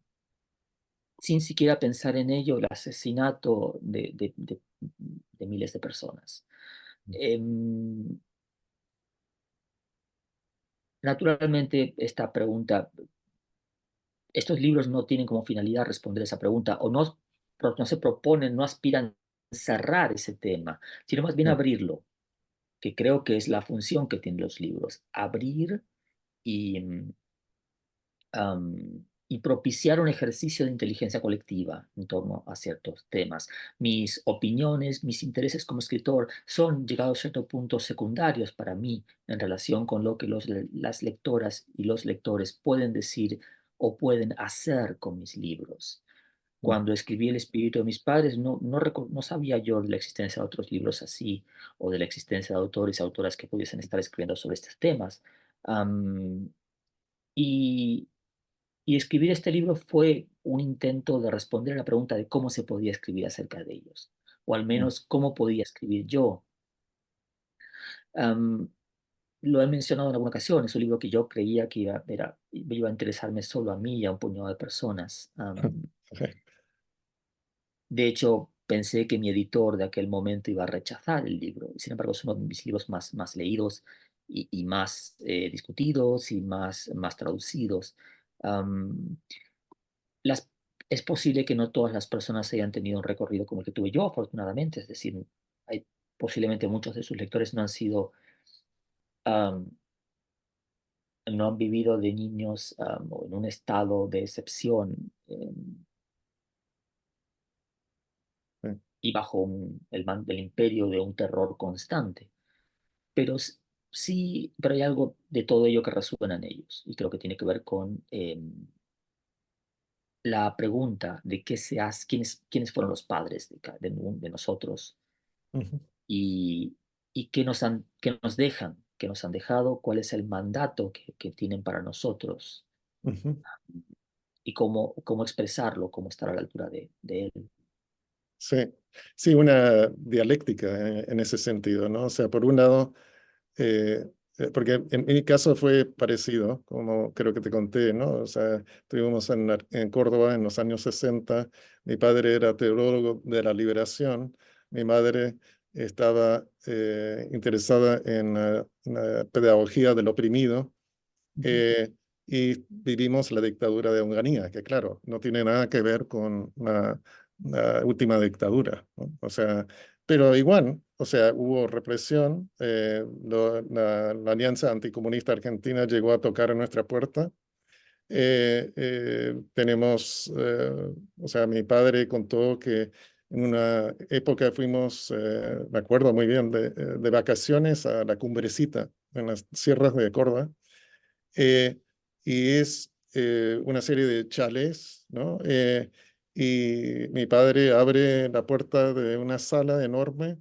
sin siquiera pensar en ello, el asesinato de miles de personas. Em, Naturalmente, esta pregunta, estos libros no tienen como finalidad responder esa pregunta o no se proponen, no aspiran a cerrar ese tema, sino más bien sí, abrirlo, que creo que es la función que tienen los libros, abrir y, y propiciar un ejercicio de inteligencia colectiva en torno a ciertos temas. Mis opiniones, mis intereses como escritor son, llegados a cierto punto, secundarios para mí en relación con lo que las lectoras y los lectores pueden decir o pueden hacer con mis libros. mm, Cuando escribí El espíritu de mis padres, no sabía yo de la existencia de otros libros así, o de la existencia de autores y autoras que pudiesen estar escribiendo sobre estos temas. Am, y, y escribir este libro fue un intento de responder a la pregunta de cómo se podía escribir acerca de ellos, o al mm, menos cómo podía escribir yo. Am, lo he mencionado en alguna ocasión, es un libro que yo creía que iba a interesarme solo a mí y a un puñado de personas. sí, De hecho, pensé que mi editor de aquel momento iba a rechazar el libro. Sin embargo, es uno de mis libros más leídos y más discutidos y más traducidos. Am, las, es posible que no todas las personas hayan tenido un recorrido como el que tuve yo, afortunadamente. Es decir, posiblemente muchos de sus lectores am, no han vivido de niños o en un estado de excepción sí, y bajo el imperio de un terror constante. Pero sí, pero hay algo de todo ello que resuena en ellos y creo que tiene que ver con la pregunta de qué se hace, quiénes fueron los padres de nosotros ujú, y, y qué nos han dejado, cuál es el mandato que tienen para nosotros ujú. y cómo expresarlo, cómo estar a la altura de él. Sí, sí, una dialéctica en ese sentido, ¿no? O sea, por un lado, eh, porque en mi caso fue parecido, como creo que te conté, ¿no? O sea, estuvimos en Córdoba en los años 60. Mi padre era teólogo de la liberación, mi madre estaba interesada en la pedagogía del oprimido, Ujú. eh, y vivimos la dictadura de Onganía, que claro, no tiene nada que ver con la última dictadura, ¿no? O sea, pero igual, o sea, hubo represión, la Alianza Anticomunista Argentina llegó a tocar a nuestra puerta. Tenemos, o sea, mi padre contó que en una época fuimos, me acuerdo muy bien, de vacaciones a la Cumbrecita, en las sierras de Córdoba, eh, y es una serie de chalés, ¿no? Y mi padre abre la puerta de una sala enorme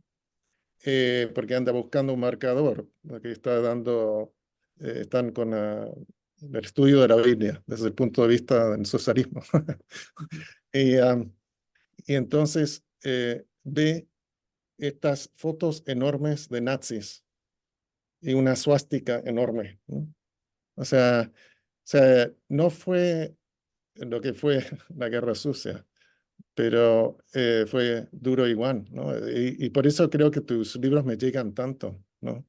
porque anda buscando un marcador, ¿no? Que está dando, están con el estudio de la Biblia desde el punto de vista del socialismo. Ujú. Y, y entonces ve estas fotos enormes de nazis y una suástica enorme, ¿no? O sea, no fue lo que fue la Guerra Sucia, pero fue duro igual, ¿no? Y por eso creo que tus libros me llegan tanto, ¿no?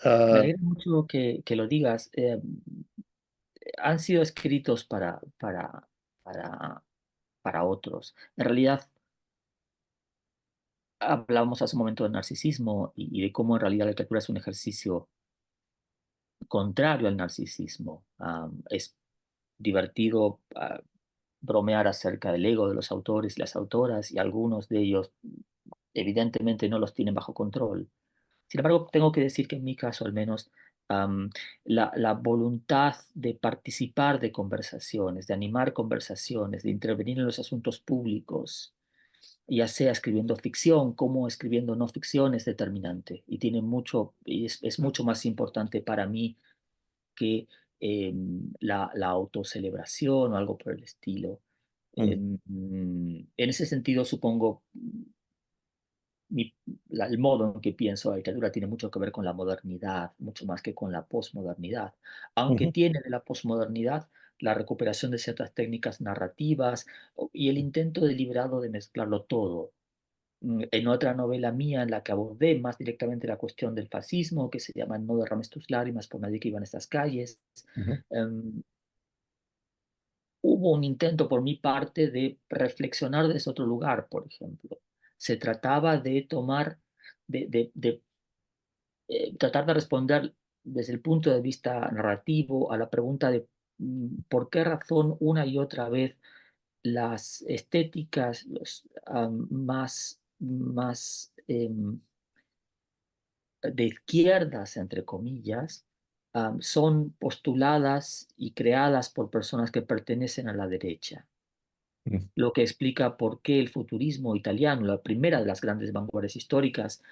Me Ah, alegra mucho que lo digas. Han sido escritos para, para otros. En realidad, hablamos hace un momento del narcisismo y de cómo en realidad la literatura es un ejercicio contrario al narcisismo. Es divertido bromear acerca del ego de los autores y las autoras y algunos de ellos evidentemente no los tienen bajo control. Sin embargo, tengo que decir que en mi caso al menos la voluntad de participar de conversaciones, de animar conversaciones, de intervenir en los asuntos públicos, ya sea escribiendo ficción como escribiendo no ficción, es determinante y tiene mucho, es mucho más importante para mí que la autocelebración o algo por el estilo. mm, En ese sentido, supongo, el modo en que pienso la literatura tiene mucho que ver con la modernidad, mucho más que con la posmodernidad. Aunque ujú, tiene de la posmodernidad la recuperación de ciertas técnicas narrativas y el intento deliberado de mezclarlo todo. En otra novela mía en la que abordé más directamente la cuestión del fascismo, que se llama No derrames tus lágrimas por nadie que iba en estas calles, ujú, em, hubo un intento por mi parte de reflexionar desde otro lugar, por ejemplo. Se trataba de tomar, de tratar de responder desde el punto de vista narrativo a la pregunta de por qué razón una y otra vez las estéticas más de izquierdas, entre comillas, son postuladas y creadas por personas que pertenecen a la derecha, ujú, lo que explica por qué el futurismo italiano, la primera de las grandes vanguardias históricas,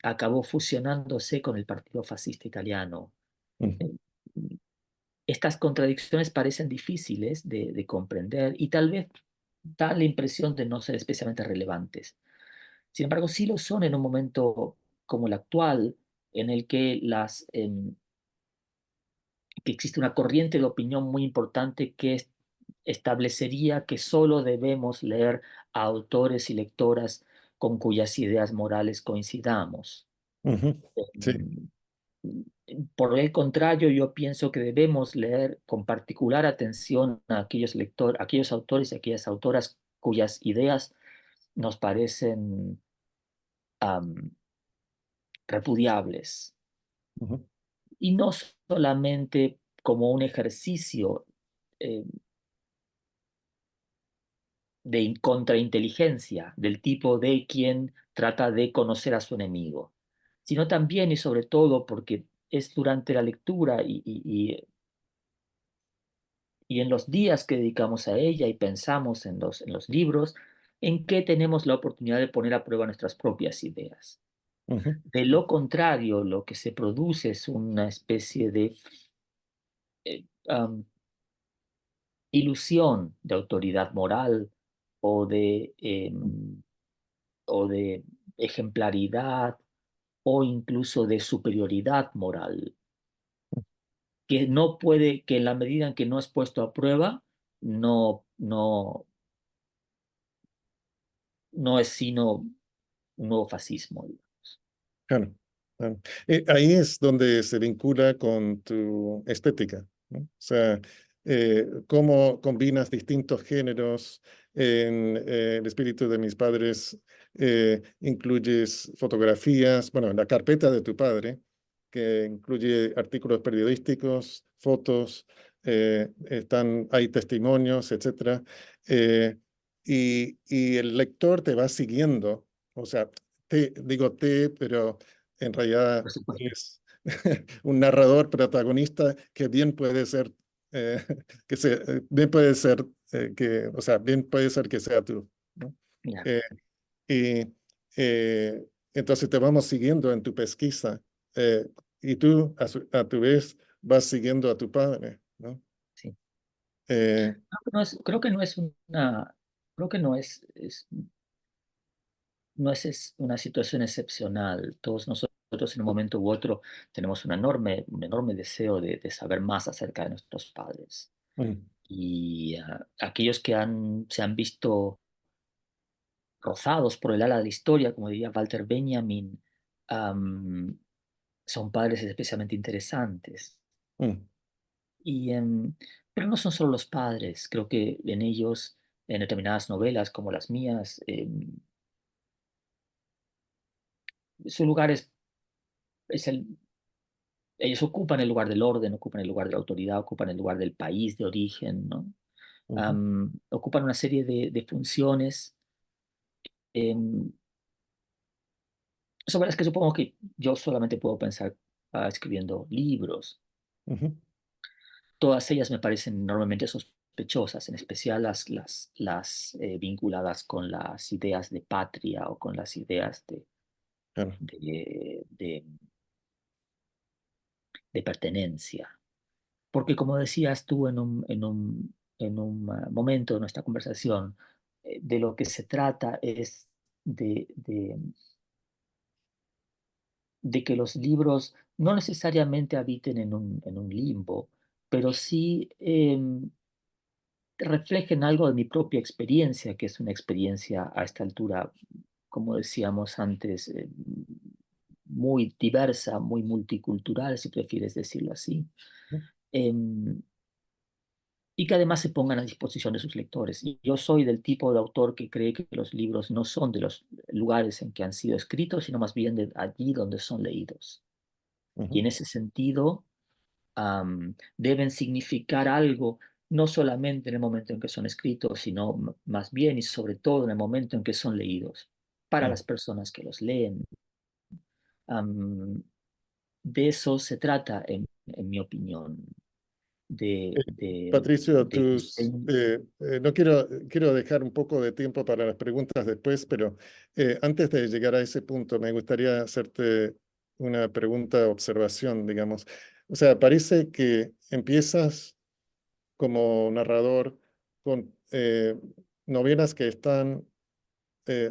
acabó fusionándose con el Partido Fascista Italiano. ujú, Em, Estas contradicciones parecen difíciles de comprender y tal vez dan la impresión de no ser especialmente relevantes. Sin embargo, sí lo son en un momento como el actual, en el que que existe una corriente de opinión muy importante que establecería que solo debemos leer a autores y lectoras con cuyas ideas morales coincidamos. ujú. Sí. Mm, Por el contrario, yo pienso que debemos leer con particular atención a aquellos autores y aquellas autoras cuyas ideas nos parecen am, repudiables, Ujú, y no solamente como un ejercicio eh, de contrainteligencia del tipo de quien trata de conocer a su enemigo, sino también y sobre todo porque es durante la lectura y en los días que dedicamos a ella y pensamos en los libros, en que tenemos la oportunidad de poner a prueba nuestras propias ideas. ujú, De lo contrario, lo que se produce es una especie de eh, am, ilusión de autoridad moral o o de ejemplaridad o incluso de superioridad moral, que no puede, que en la medida en que no es puesto a prueba, no es sino un nuevo fascismo. claro, claro. Ahí es donde se vincula con tu estética, ¿no? O sea, cómo combinas distintos géneros en el espíritu de mis padres, incluyes fotografías, bueno, la carpeta de tu padre, que incluye artículos periodísticos, fotos, hay testimonios, etcétera, y el lector te va siguiendo, o sea, digo pero en realidad Por supuesto. es un narrador protagonista que bien puede ser, bien puede ser o sea, bien puede ser que sea tú, ¿no? Ya, Eh, y entonces te vamos siguiendo en tu pesquisa, eh, y tú a tu vez vas siguiendo a tu padre, ¿no? sí. Eh, Creo que no es una, creo que no es una situación excepcional. Todos nosotros en un momento u otro tenemos un enorme deseo de saber más acerca de nuestros padres. mm, Y aquellos que se han visto rozados por el ala de la historia, como diría Walter Benjamin, am, son padres especialmente interesantes. mm, Y, pero no son solo los padres, creo que en ellos, en determinadas novelas como las mías, su lugar es ellos ocupan el lugar del orden, ocupan el lugar de la autoridad, ocupan el lugar del país de origen, ¿no? ujú, Ocupan una serie de funciones em, sobre las que supongo que yo solamente puedo pensar escribiendo libros. ujú, Todas ellas me parecen enormemente sospechosas, en especial las vinculadas con las ideas de patria o con las ideas claro, de, de- de pertenencia. Porque como decías tú en un momento de nuestra conversación, de lo que se trata es de, de, de que los libros no necesariamente habiten en un limbo, pero sí reflejen algo de mi propia experiencia, que es una experiencia a esta altura, como decíamos antes, muy diversa, muy multicultural, si prefieres decirlo así, em, y que además se pongan a disposición de sus lectores. Y yo soy del tipo de autor que cree que los libros no son de los lugares en que han sido escritos, sino más bien de allí donde son leídos. Y Ujú, en ese sentido, deben significar algo, no solamente en el momento en que son escritos, sino más bien y sobre todo en el momento en que son leídos, para mm. las personas que los leen. Am, de eso se trata, en mi opinión, Eh, Patricio, de que estén. no quiero dejar un poco de tiempo para las preguntas después, pero antes de llegar a ese punto, me gustaría hacerte una pregunta, observación, digamos. O sea, parece que empiezas como narrador con novelas que están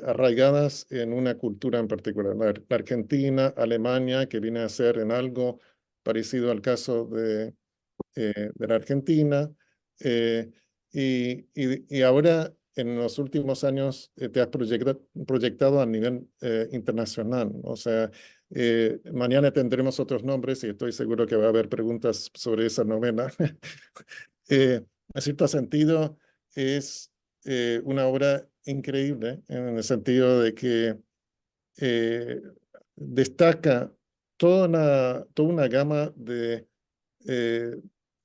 arraigadas en una cultura en particular, la Argentina, Alemania, que viene a ser en algo parecido al caso de la Argentina, eh, y ahora en los últimos años te has proyectado a nivel internacional. O sea, mañana tendremos otros nombres y estoy seguro que va a haber preguntas sobre esa novela. En cierto sentido, es una obra increíble en el sentido de que eh, destaca toda una gama eh,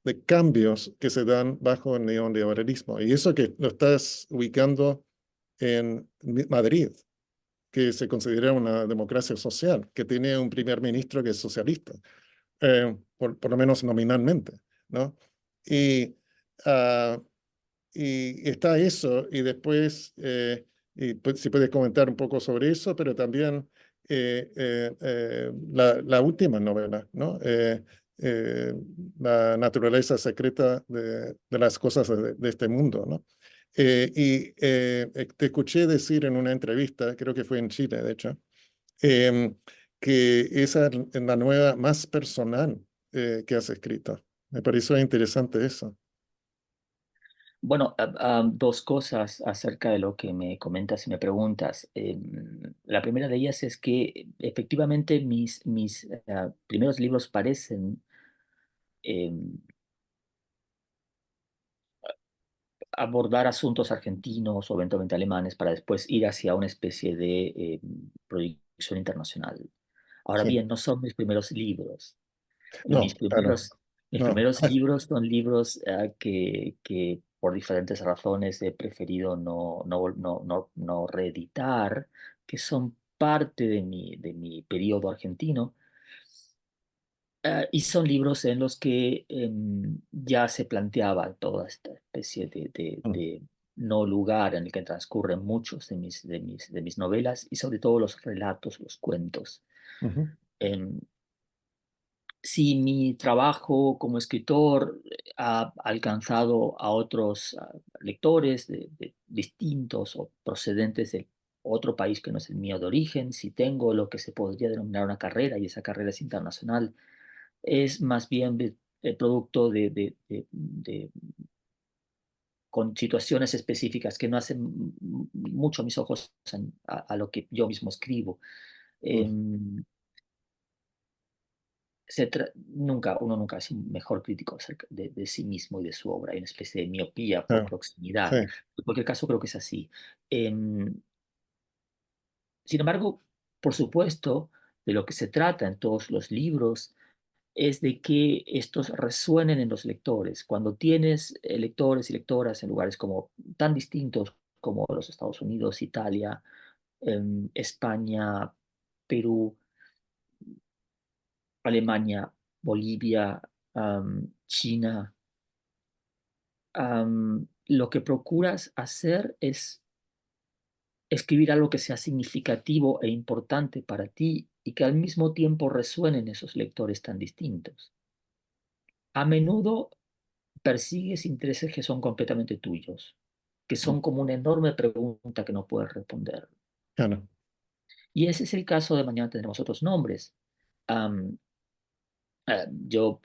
de cambios que se dan bajo el neoliberalismo. Y eso que lo estás ubicando en Madrid, que se considera una democracia social, que tiene un primer ministro que es socialista, por lo menos nominalmente, ¿no? Y, ah, y está eso, y después, si puedes comentar un poco sobre eso, pero también la última novela, ¿no? Eh, la naturaleza secreta de las cosas de este mundo, ¿no? Te escuché decir en una entrevista, creo que fue en Chile, de hecho, em, que esa es la nueva más personal que has escrito. Me pareció interesante eso. Bueno, dos cosas acerca de lo que me comentas y me preguntas. La primera de ellas es que efectivamente mis primeros libros parecen em, abordar asuntos argentinos o eventualmente alemanes para después ir hacia una especie de proyección internacional. Ahora Sí. bien, no son mis primeros libros. No, claro. Mis No. primeros libros son libros que por diferentes razones he preferido no reeditar, que son parte de mi periodo argentino. Y son libros en los que ya se planteaba toda esta especie Mm, de no lugar en el que transcurren muchos de mis novelas y sobre todo los relatos, los cuentos. ujú, Em, si mi trabajo como escritor ha alcanzado a otros lectores de distintos o procedentes de otro país que no es el mío de origen, si tengo lo que se podría denominar una carrera y esa carrera es internacional, es más bien producto con situaciones específicas que no hacen mucho a mis ojos a lo que yo mismo escribo. mm, Em, uno nunca es un mejor crítico acerca de sí mismo y de su obra. Hay una especie de miopía por claro, proximidad. sí. En cualquier caso, creo que es así. Em, Sin embargo, por supuesto, de lo que se trata en todos los libros es de que estos resuenen en los lectores. Cuando tienes lectores y lectoras en lugares como tan distintos como los Estados Unidos, Italia, España, Perú, Alemania, Bolivia, China, lo que procuras hacer es escribir algo que sea significativo e importante para ti y que al mismo tiempo resuene en esos lectores tan distintos. A menudo persigues intereses que son completamente tuyos, que Mm, son como una enorme pregunta que no puedes responder. claro. Y ese es el caso de Mañana tendremos otros nombres. Am, yo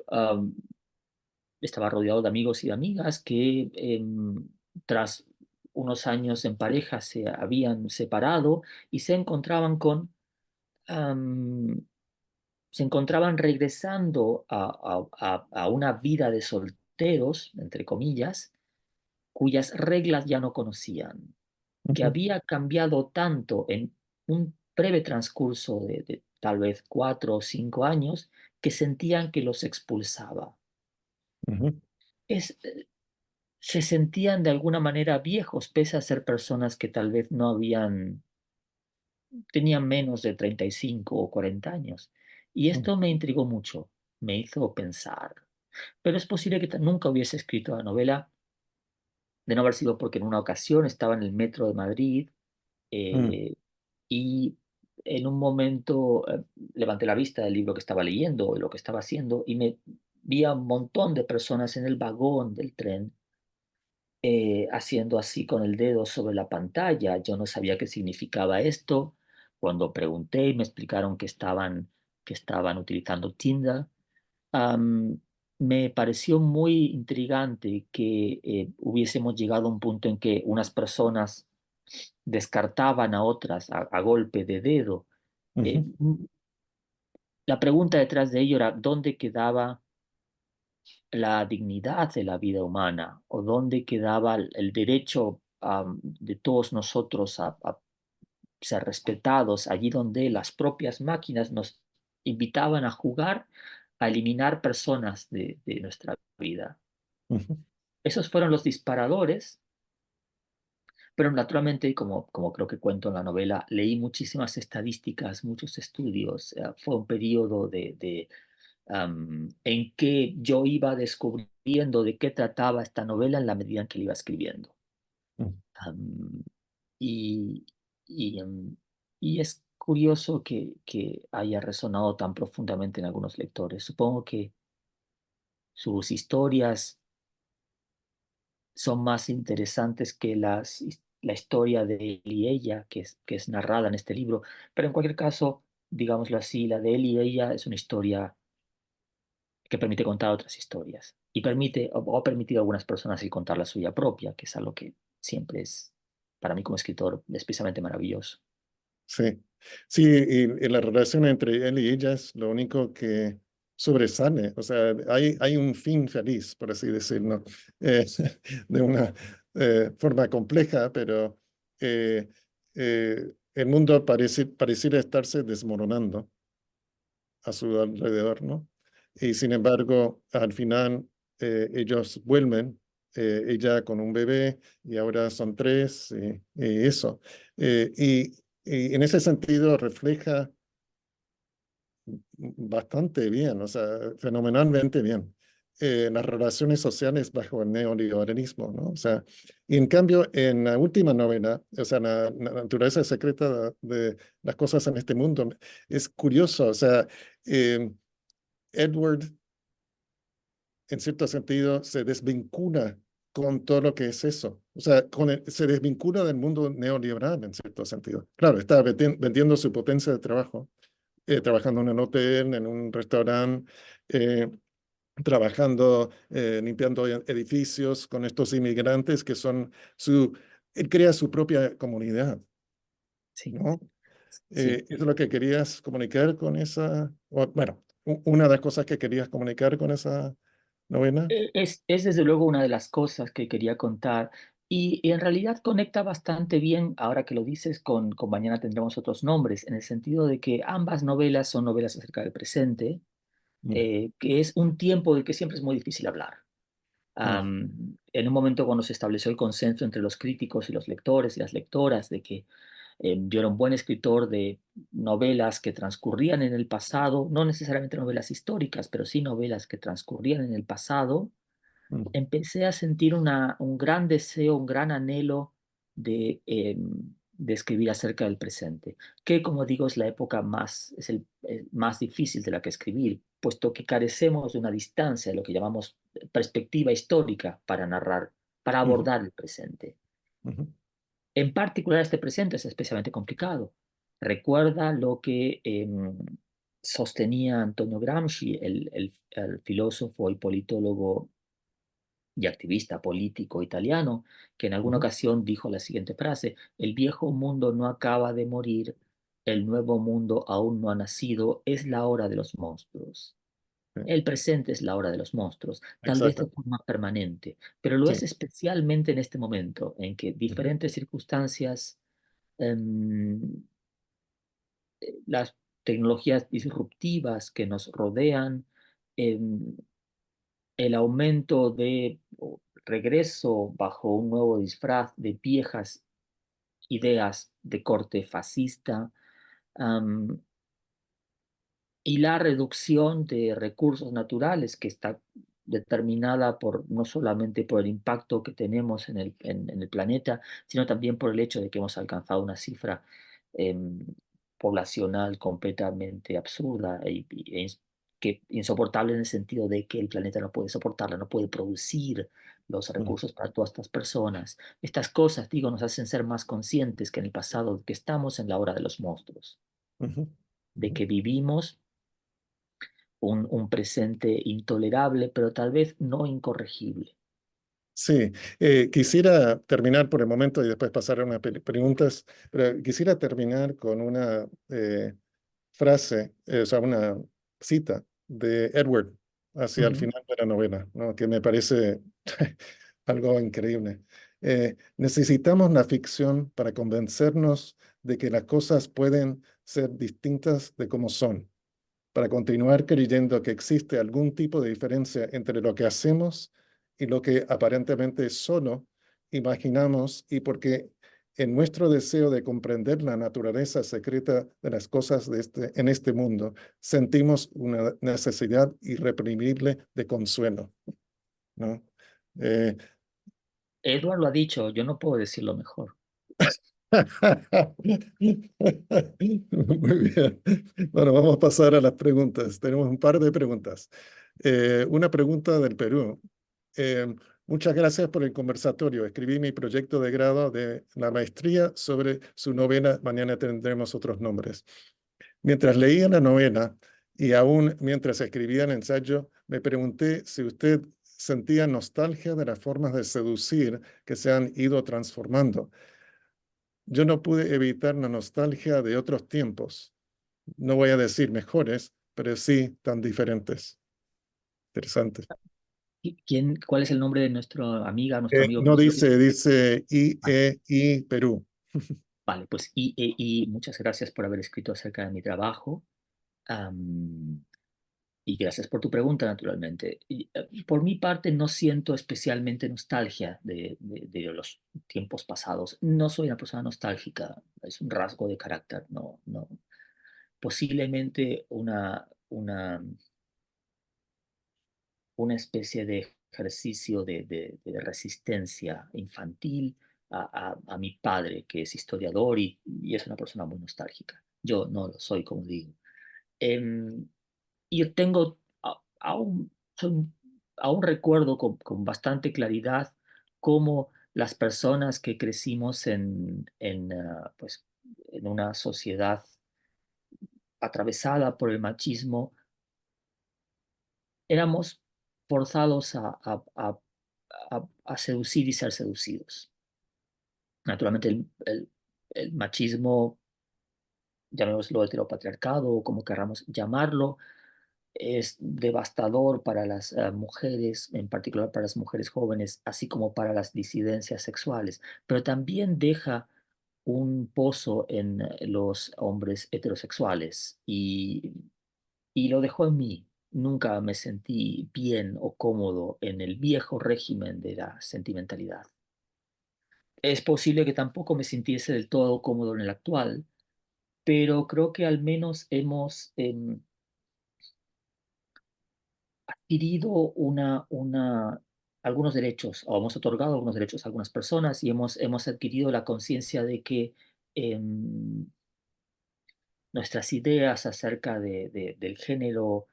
estaba rodeado de amigos y de amigas que tras unos años en pareja se habían separado y am, se encontraban regresando a una vida de solteros, entre comillas, cuyas reglas ya no conocían, que Ujú, había cambiado tanto en un breve transcurso de tal vez 4 o 5 años que sentían que los expulsaba. ujú, Es, Se sentían de alguna manera viejos, pese a ser personas que tal vez tenían menos de 35 o 40 años. Y ujú, esto me intrigó mucho, me hizo pensar. Pero es posible que nunca hubiese escrito la novela, de no haber sido porque en una ocasión estaba en el metro de Madrid mm, eh, y en un momento levanté la vista del libro que estaba leyendo, de lo que estaba haciendo, y me vi a un montón de personas en el vagón del tren haciendo así con el dedo sobre la pantalla. Yo no sabía qué significaba esto. Cuando pregunté y me explicaron que estaban utilizando Tinder, am, me pareció muy intrigante que hubiésemos llegado a un punto en que unas personas descartaban a otras a golpe de dedo. Eh, ujú, la pregunta detrás de ello era, ¿dónde quedaba la dignidad de la vida humana o dónde quedaba el derecho de todos nosotros a ser respetados, allí donde las propias máquinas nos invitaban a jugar, a eliminar personas de nuestra vida? ujú. Esos fueron los disparadores, pero naturalmente, como creo que cuento en la novela, leí muchísimas estadísticas, muchos estudios. Fue un periodo en que yo iba descubriendo de qué trataba esta novela en la medida en que la iba escribiendo. Mm. Am, y, y, em, y es curioso que haya resonado tan profundamente en algunos lectores. Supongo que sus historias son más interesantes que la historia de él y ella, que es narrada en este libro, pero en cualquier caso, digámoslo así, la de él y ella es una historia que permite contar otras historias y o ha permitido a algunas personas así contar la suya propia, que es algo que siempre es, para mí como escritor, especialmente maravilloso. Sí, sí, y la relación entre él y ella es lo único que sobresale. O sea, hay un fin feliz, por así decirlo, eh, de una forma compleja, pero el mundo pareciera estarse desmoronando a su alrededor, ¿no? Y sin embargo, al final ellos vuelven, ella con un bebé y ahora son tres, y eso. Y en ese sentido refleja bastante bien, o sea, fenomenalmente bien, las relaciones sociales bajo el neoliberalismo, ¿no? O sea, y en cambio, en la última novela, o sea, la naturaleza secreta de las cosas en este mundo, es curioso, o sea, eh, Edward, en cierto sentido, se desvincula con todo lo que es eso. O sea, se desvincula del mundo neoliberal, en cierto sentido. Claro, está vendiendo su potencia de trabajo, trabajando en un hotel, en un restaurante, trabajando, limpiando edificios con estos inmigrantes que son él crea su propia comunidad, Sí, ¿no? sí. ¿Eso es lo que querías comunicar con esa, bueno, una de las cosas que querías comunicar con esa novela? Es desde luego una de las cosas que quería contar y en realidad conecta bastante bien, ahora que lo dices, con Mañana tendremos otros nombres, en el sentido de que ambas novelas son novelas acerca del presente, Mm, que es un tiempo del que siempre es muy difícil hablar. mm, En un momento cuando se estableció el consenso entre los críticos y los lectores y las lectoras de que yo era un buen escritor de novelas que transcurrían en el pasado, no necesariamente novelas históricas, pero sí novelas que transcurrían en el pasado, mm, empecé a sentir un gran deseo, un gran anhelo de escribir acerca del presente, que como digo es la época más difícil de la que escribir, puesto que carecemos de una distancia, lo que llamamos perspectiva histórica para narrar, para ujú, abordar el presente. ujú. En particular, este presente es especialmente complicado. Recuerda lo que sostenía Antonio Gramsci, el filósofo y politólogo y activista político italiano, que en alguna Ujú. ocasión dijo la siguiente frase: el viejo mundo no acaba de morir, el nuevo mundo aún no ha nacido, es la hora de los monstruos. Sí, El presente es la hora de los monstruos, tal vez de exacto. forma permanente, pero lo Sí. es especialmente en este momento en que Ujú. diferentes circunstancias, em, las tecnologías disruptivas que nos rodean, em, el aumento de o regreso bajo un nuevo disfraz de viejas ideas de corte fascista, am, y la reducción de recursos naturales que está determinada por no solamente por el impacto que tenemos en el planeta, sino también por el hecho de que hemos alcanzado una cifra em, poblacional completamente absurda que insoportable en el sentido de que el planeta no puede soportarla, no puede producir los Ujú. recursos para todas estas personas. Estas cosas, digo, nos hacen ser más conscientes que en el pasado, que estamos en la hora de los monstruos, Ujú. de Ujú. que vivimos un presente intolerable, pero tal vez no incorregible. Sí, quisiera terminar por el momento y después pasar a unas preguntas, pero quisiera terminar con una frase, o sea, una cita de Edward hacia el Ujú. final de la novela, ¿no? Que me parece algo increíble. Necesitamos la ficción para convencernos de que las cosas pueden ser distintas de como son, para continuar creyendo que existe algún tipo de diferencia entre lo que hacemos y lo que aparentemente solo imaginamos, y porque en nuestro deseo de comprender la naturaleza secreta de las cosas en este mundo, sentimos una necesidad irreprimible de consuelo, ¿no? Eh, Edward lo ha dicho, yo no puedo decirlo mejor. Muy bien. Bueno, vamos a pasar a las preguntas. Tenemos un par de preguntas. Una pregunta del Perú. Muchas gracias por el conversatorio. Escribí mi proyecto de grado de la maestría sobre su novela. Mañana tendremos otros nombres. Mientras leía la novela y aún mientras escribía el ensayo, me pregunté si usted sentía nostalgia de las formas de seducir que se han ido transformando. Yo no pude evitar la nostalgia de otros tiempos. No voy a decir mejores, pero sí tan diferentes. Interesante. ¿Cuál es el nombre de nuestra amiga, nuestro amigo que No nos escribe? dice, dice Vale, IEI Perú. vale, pues muchas gracias por haber escrito acerca de mi trabajo. am, y gracias por tu pregunta, naturalmente. Por mi parte, no siento especialmente nostalgia de los tiempos pasados. No soy una persona nostálgica, es un rasgo de carácter, no, no. Posiblemente una especie de ejercicio de resistencia infantil a mi padre, que es historiador y es una persona muy nostálgica. Yo no lo soy, como digo. Em, y yo tengo, soy- aún recuerdo con bastante claridad cómo las personas que crecimos pues, en una sociedad atravesada por el machismo, éramos forzados a seducir y ser seducidos. Naturalmente, el machismo, llamémoslo heteropatriarcado o como queramos llamarlo, es devastador para las mujeres, en particular para las mujeres jóvenes, así como para las disidencias sexuales, pero también deja un pozo en los hombres heterosexuales y lo dejó en mí. Nunca me sentí bien o cómodo en el viejo régimen de la sentimentalidad. Es posible que tampoco me sintiese del todo cómodo en el actual, pero creo que al menos hemos adquirido algunos derechos, o hemos otorgado algunos derechos a algunas personas y hemos adquirido la conciencia de que em, nuestras ideas acerca del género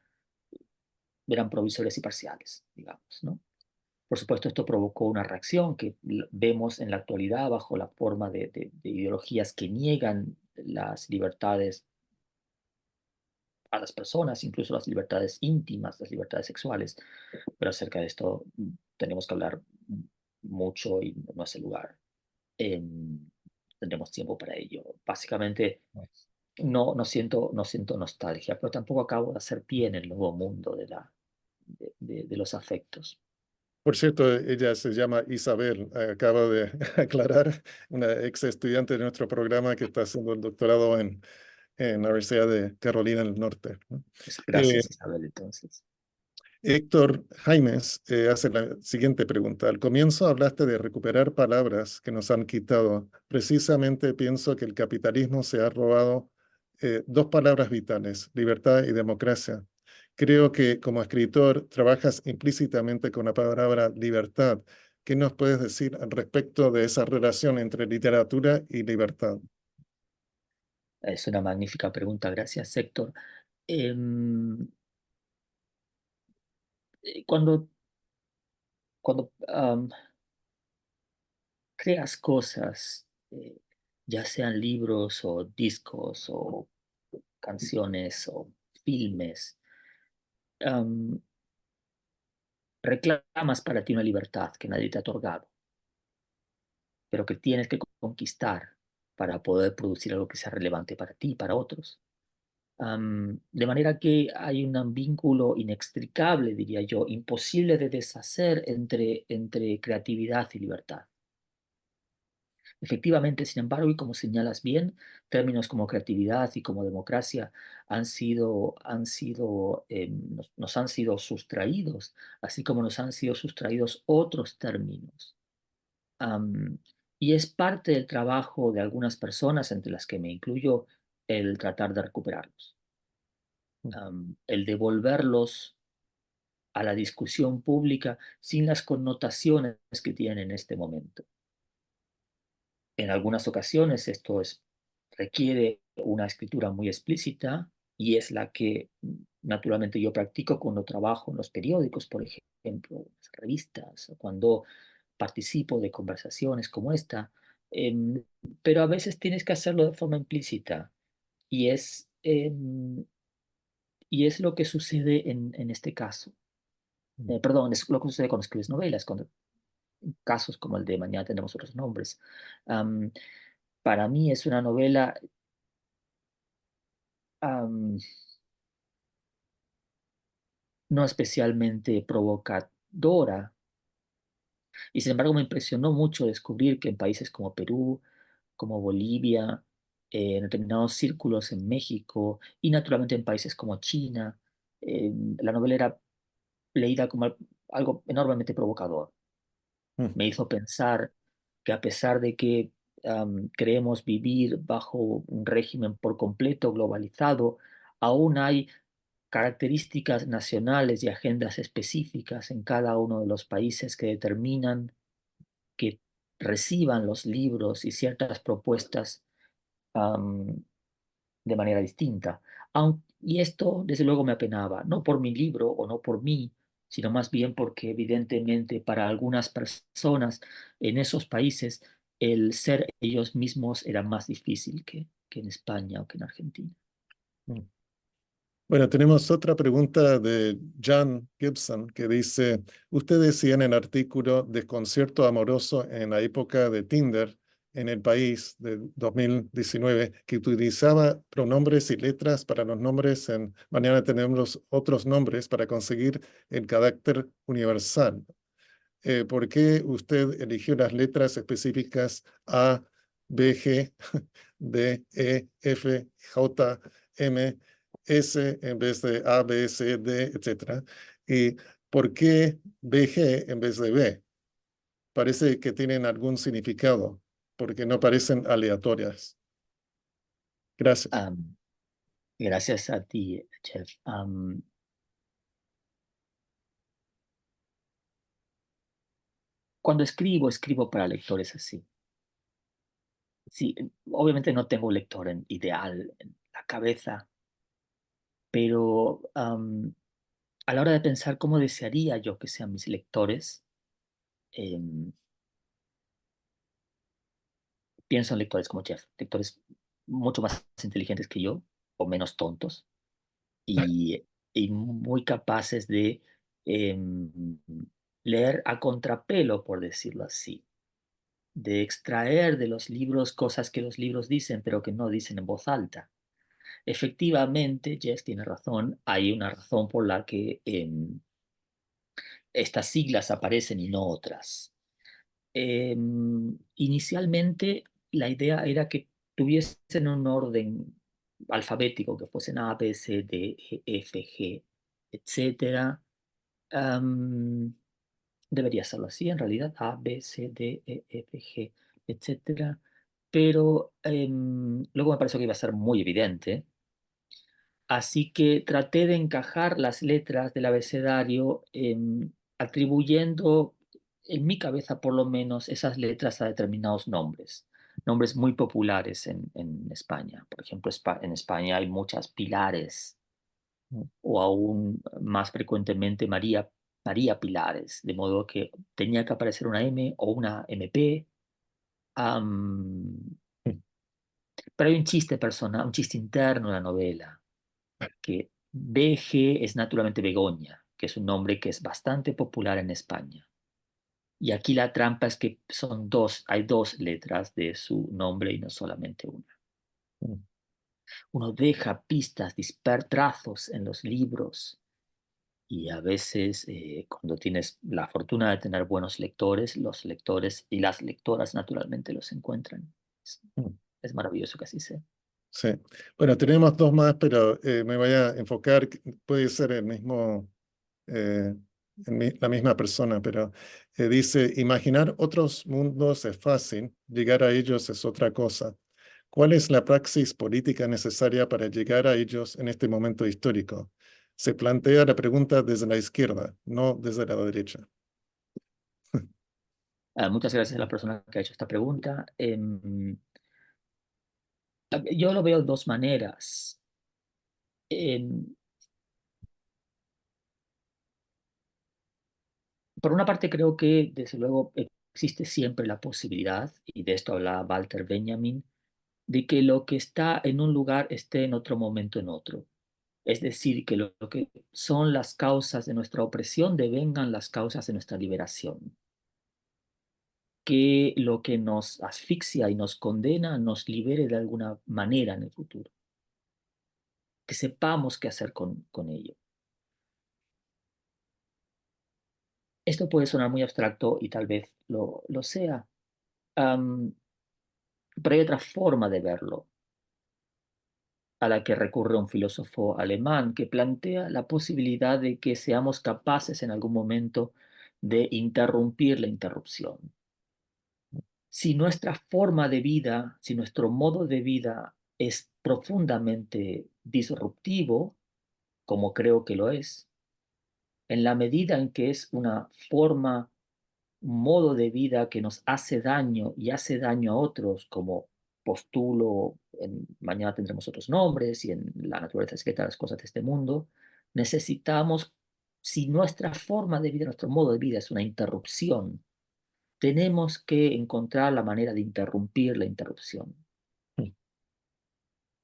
eran provisorias y parciales, digamos, ¿no? Por supuesto, esto provocó una reacción que vemos en la actualidad bajo la forma de ideologías que niegan las libertades a las personas, incluso las libertades íntimas, las libertades sexuales. Pero acerca de esto tenemos que hablar mucho y no es el lugar. Em, Tendremos tiempo para ello. Básicamente, no siento nostalgia, pero tampoco acabo de hacer pie en el nuevo mundo de los afectos. Por cierto, ella se llama Isabel, acaba de aclarar, una ex estudiante de nuestro programa que está haciendo el doctorado en la Universidad de Carolina del Norte, ¿no? Pues Eh, gracias, Isabel, entonces. Héctor Jaimes hace la siguiente pregunta. Al comienzo hablaste de recuperar palabras que nos han quitado. Precisamente pienso que el capitalismo se ha robado dos palabras vitales, libertad y democracia. Creo que como escritor trabajas implícitamente con la palabra libertad. ¿Qué nos puedes decir al respecto de esa relación entre literatura y libertad? Es una magnífica pregunta, gracias, Héctor. Em, cuando creas cosas, ya sean libros o discos o canciones o filmes, am, reclamas para ti una libertad que nadie te ha otorgado, pero que tienes que conquistar para poder producir algo que sea relevante para ti y para otros. De manera que hay un vínculo inextricable, diría yo, imposible de deshacer entre creatividad y libertad. Efectivamente, sin embargo, y como señalas bien, términos como creatividad y como democracia nos han sido sustraídos, así como nos han sido sustraídos otros términos. Am, y es parte del trabajo de algunas personas, entre las que me incluyo, el tratar de recuperarlos, el devolverlos a la discusión pública sin las connotaciones que tienen en este momento. En algunas ocasiones requiere una escritura muy explícita y es la que naturalmente yo practico cuando trabajo en los periódicos, por ejemplo, en las revistas, o cuando participo de conversaciones como esta, em, pero a veces tienes que hacerlo de forma implícita y y es lo que sucede en este caso. Perdón, es lo que sucede cuando escribes novelas, cuando casos como el de Mañana tenemos otros nombres. Am, para mí es una novela am, no especialmente provocadora, y sin embargo me impresionó mucho descubrir que en países como Perú, como Bolivia, en determinados círculos en México y naturalmente en países como China, la novela era leída como algo enormemente provocador. Mm, Me hizo pensar que a pesar de que creemos vivir bajo un régimen por completo globalizado, aún hay características nacionales y agendas específicas en cada uno de los países que determinan que reciban los libros y ciertas propuestas am, de manera distinta. Y esto, desde luego, me apenaba, no por mi libro o no por mí, sino más bien porque evidentemente para algunas personas en esos países el ser ellos mismos era más difícil que en España o que en Argentina. mm. Bueno, tenemos otra pregunta de John Gibson que dice, usted decía en el artículo Desconcierto amoroso en la época de Tinder en el país de 2019 que utilizaba pronombres y letras para los nombres en mañana tenemos otros nombres para conseguir el carácter universal. ¿Por qué usted eligió las letras específicas A, B, G, D, E, F, J, M, S en vez de A, B, C, D, etcétera? ¿Y por qué B, G en vez de B? Parece que tienen algún significado, porque no parecen aleatorias. Gracias. Am, Gracias a ti, Jeff. Cuando escribo para lectores así. Sí, obviamente no tengo un lector ideal en la cabeza, pero a la hora de pensar cómo desearía yo que sean mis lectores, em, pienso en lectores como Jeff, lectores mucho más inteligentes que yo o menos tontos y, y muy capaces de em, leer a contrapelo, por decirlo así, de extraer de los libros cosas que los libros dicen, pero que no dicen en voz alta. Efectivamente, Jess tiene razón, hay una razón por la que estas siglas aparecen y no otras. Inicialmente, la idea era que tuviesen un orden alfabético, que fuesen A, B, C, D, E, F, G, etcétera. Am, Debería serlo así, en realidad, A, B, C, D, E, F, G, etcétera. Pero luego me pareció que iba a ser muy evidente. Así que traté de encajar las letras del abecedario atribuyendo, en mi cabeza por lo menos, esas letras a determinados nombres, nombres muy populares en España. Por ejemplo, en España hay muchas Pilares o aún más frecuentemente María Pilares, de modo que tenía que aparecer una M o una MP. am, pero hay un chiste personal, un chiste interno en la novela que BG es naturalmente Begoña, que es un nombre que es bastante popular en España. Y aquí la trampa es que hay dos letras de su nombre y no solamente una. Uno deja pistas, trazos en los libros y a veces cuando tienes la fortuna de tener buenos lectores, los lectores y las lectoras naturalmente los encuentran. Es, es maravilloso que así sea. Sí. Bueno, tenemos dos más, pero me voy a enfocar, puede ser el mismo, eh, la misma persona, pero dice, imaginar otros mundos es fácil, llegar a ellos es otra cosa. ¿Cuál es la praxis política necesaria para llegar a ellos en este momento histórico? Se plantea la pregunta desde la izquierda, no desde la derecha. Muchas gracias a la persona que ha hecho esta pregunta. Yo lo veo de dos maneras. Em, por una parte, creo que desde luego existe siempre la posibilidad, y de esto hablaba Walter Benjamin, de que lo que está en un lugar esté en otro momento en otro. Es decir, que lo que son las causas de nuestra opresión devengan las causas de nuestra liberación. Que lo que nos asfixia y nos condena nos libere de alguna manera en el futuro. Que sepamos qué hacer con ello. Esto puede sonar muy abstracto y tal vez lo sea, pero hay otra forma de verlo, a la que recurre un filósofo alemán que plantea la posibilidad de que seamos capaces en algún momento de interrumpir la interrupción. Si nuestra forma de vida, si nuestro modo de vida es profundamente disruptivo, como creo que lo es, en la medida en que es una forma, un modo de vida que nos hace daño y hace daño a otros, como postulo, mañana tendremos otros nombres y en la naturaleza secreta las cosas de este mundo, necesitamos, si nuestra forma de vida, nuestro modo de vida es una interrupción, tenemos que encontrar la manera de interrumpir la interrupción.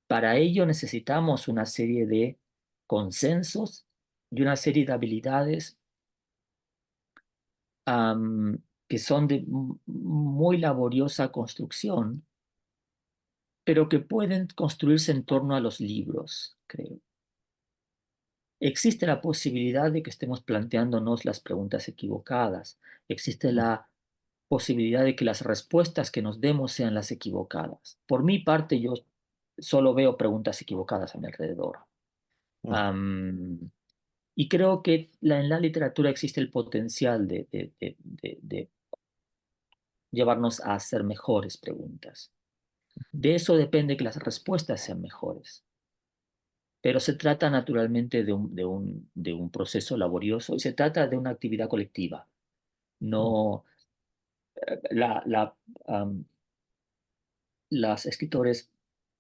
Para ello necesitamos una serie de consensos y una serie de habilidades que son de muy laboriosa construcción, pero que pueden construirse en torno a los libros, creo. Existe la posibilidad de que estemos planteándonos las preguntas equivocadas. Existe la posibilidad de que las respuestas que nos demos sean las equivocadas. Por mi parte, yo solo veo preguntas equivocadas a mi alrededor. Y creo que en la literatura existe el potencial de llevarnos a hacer mejores preguntas. De eso depende que las respuestas sean mejores. Pero se trata naturalmente de un proceso laborioso y se trata de una actividad colectiva. No, la, la, um, los escritores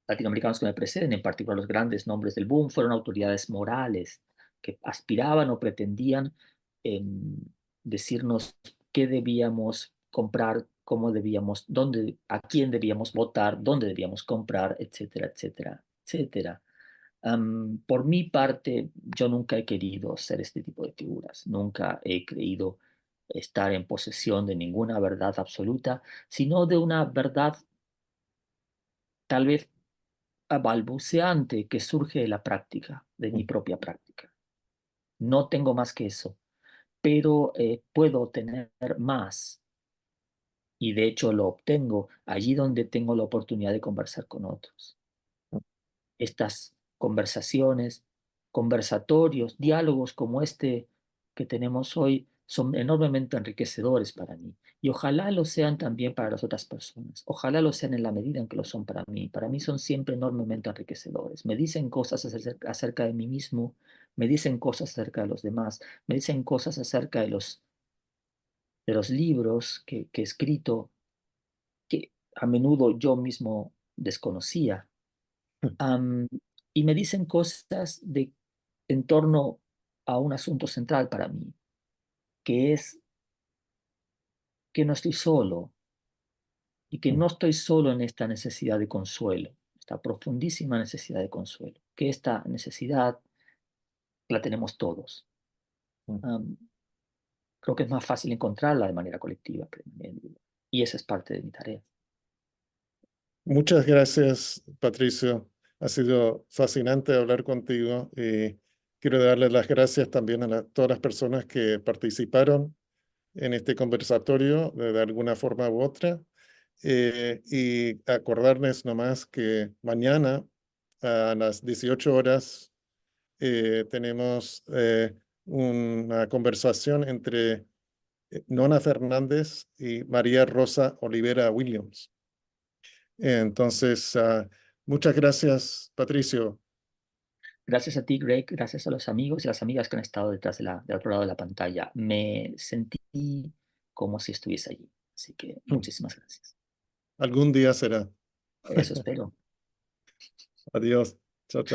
latinoamericanos que me preceden, en particular los grandes nombres del boom, fueron autoridades morales que aspiraban o pretendían decirnos qué debíamos comprar, cómo debíamos, dónde, a quién debíamos votar, dónde debíamos comprar, etcétera, etcétera, etcétera. Por mi parte, yo nunca he querido ser este tipo de figuras, nunca he creído estar en posesión de ninguna verdad absoluta, sino de una verdad tal vez balbuceante que surge de la práctica, de mi propia práctica. No tengo más que eso, pero puedo tener más y de hecho lo obtengo allí donde tengo la oportunidad de conversar con otros. Estas conversaciones, conversatorios, diálogos como este que tenemos hoy son enormemente enriquecedores para mí y ojalá lo sean también para las otras personas. Ojalá lo sean en la medida en que lo son para mí. Para mí son siempre enormemente enriquecedores. Me dicen cosas acerca de mí mismo, me dicen cosas acerca de los demás, me dicen cosas acerca de los libros que he escrito que a menudo yo mismo desconocía. Am, y me dicen cosas en torno a un asunto central para mí, que es que no estoy solo y que no estoy solo en esta necesidad de consuelo, esta profundísima necesidad de consuelo, que esta necesidad la tenemos todos. Am, Creo que es más fácil encontrarla de manera colectiva, y esa es parte de mi tarea. Muchas gracias, Patricio. Ha sido fascinante hablar contigo y quiero darle las gracias también a todas las personas que participaron en este conversatorio de alguna forma u otra. Y acordarles nomás que mañana a las 18 horas tenemos una conversación entre Nona Fernández y María Rosa Olivera Williams. Entonces, muchas gracias, Patricio. Gracias a ti, Greg, gracias a los amigos y las amigas que han estado detrás del otro lado de la pantalla. Me sentí como si estuviese allí. Así que muchísimas gracias. Algún día será. Eso espero. Adiós. Chao, chao.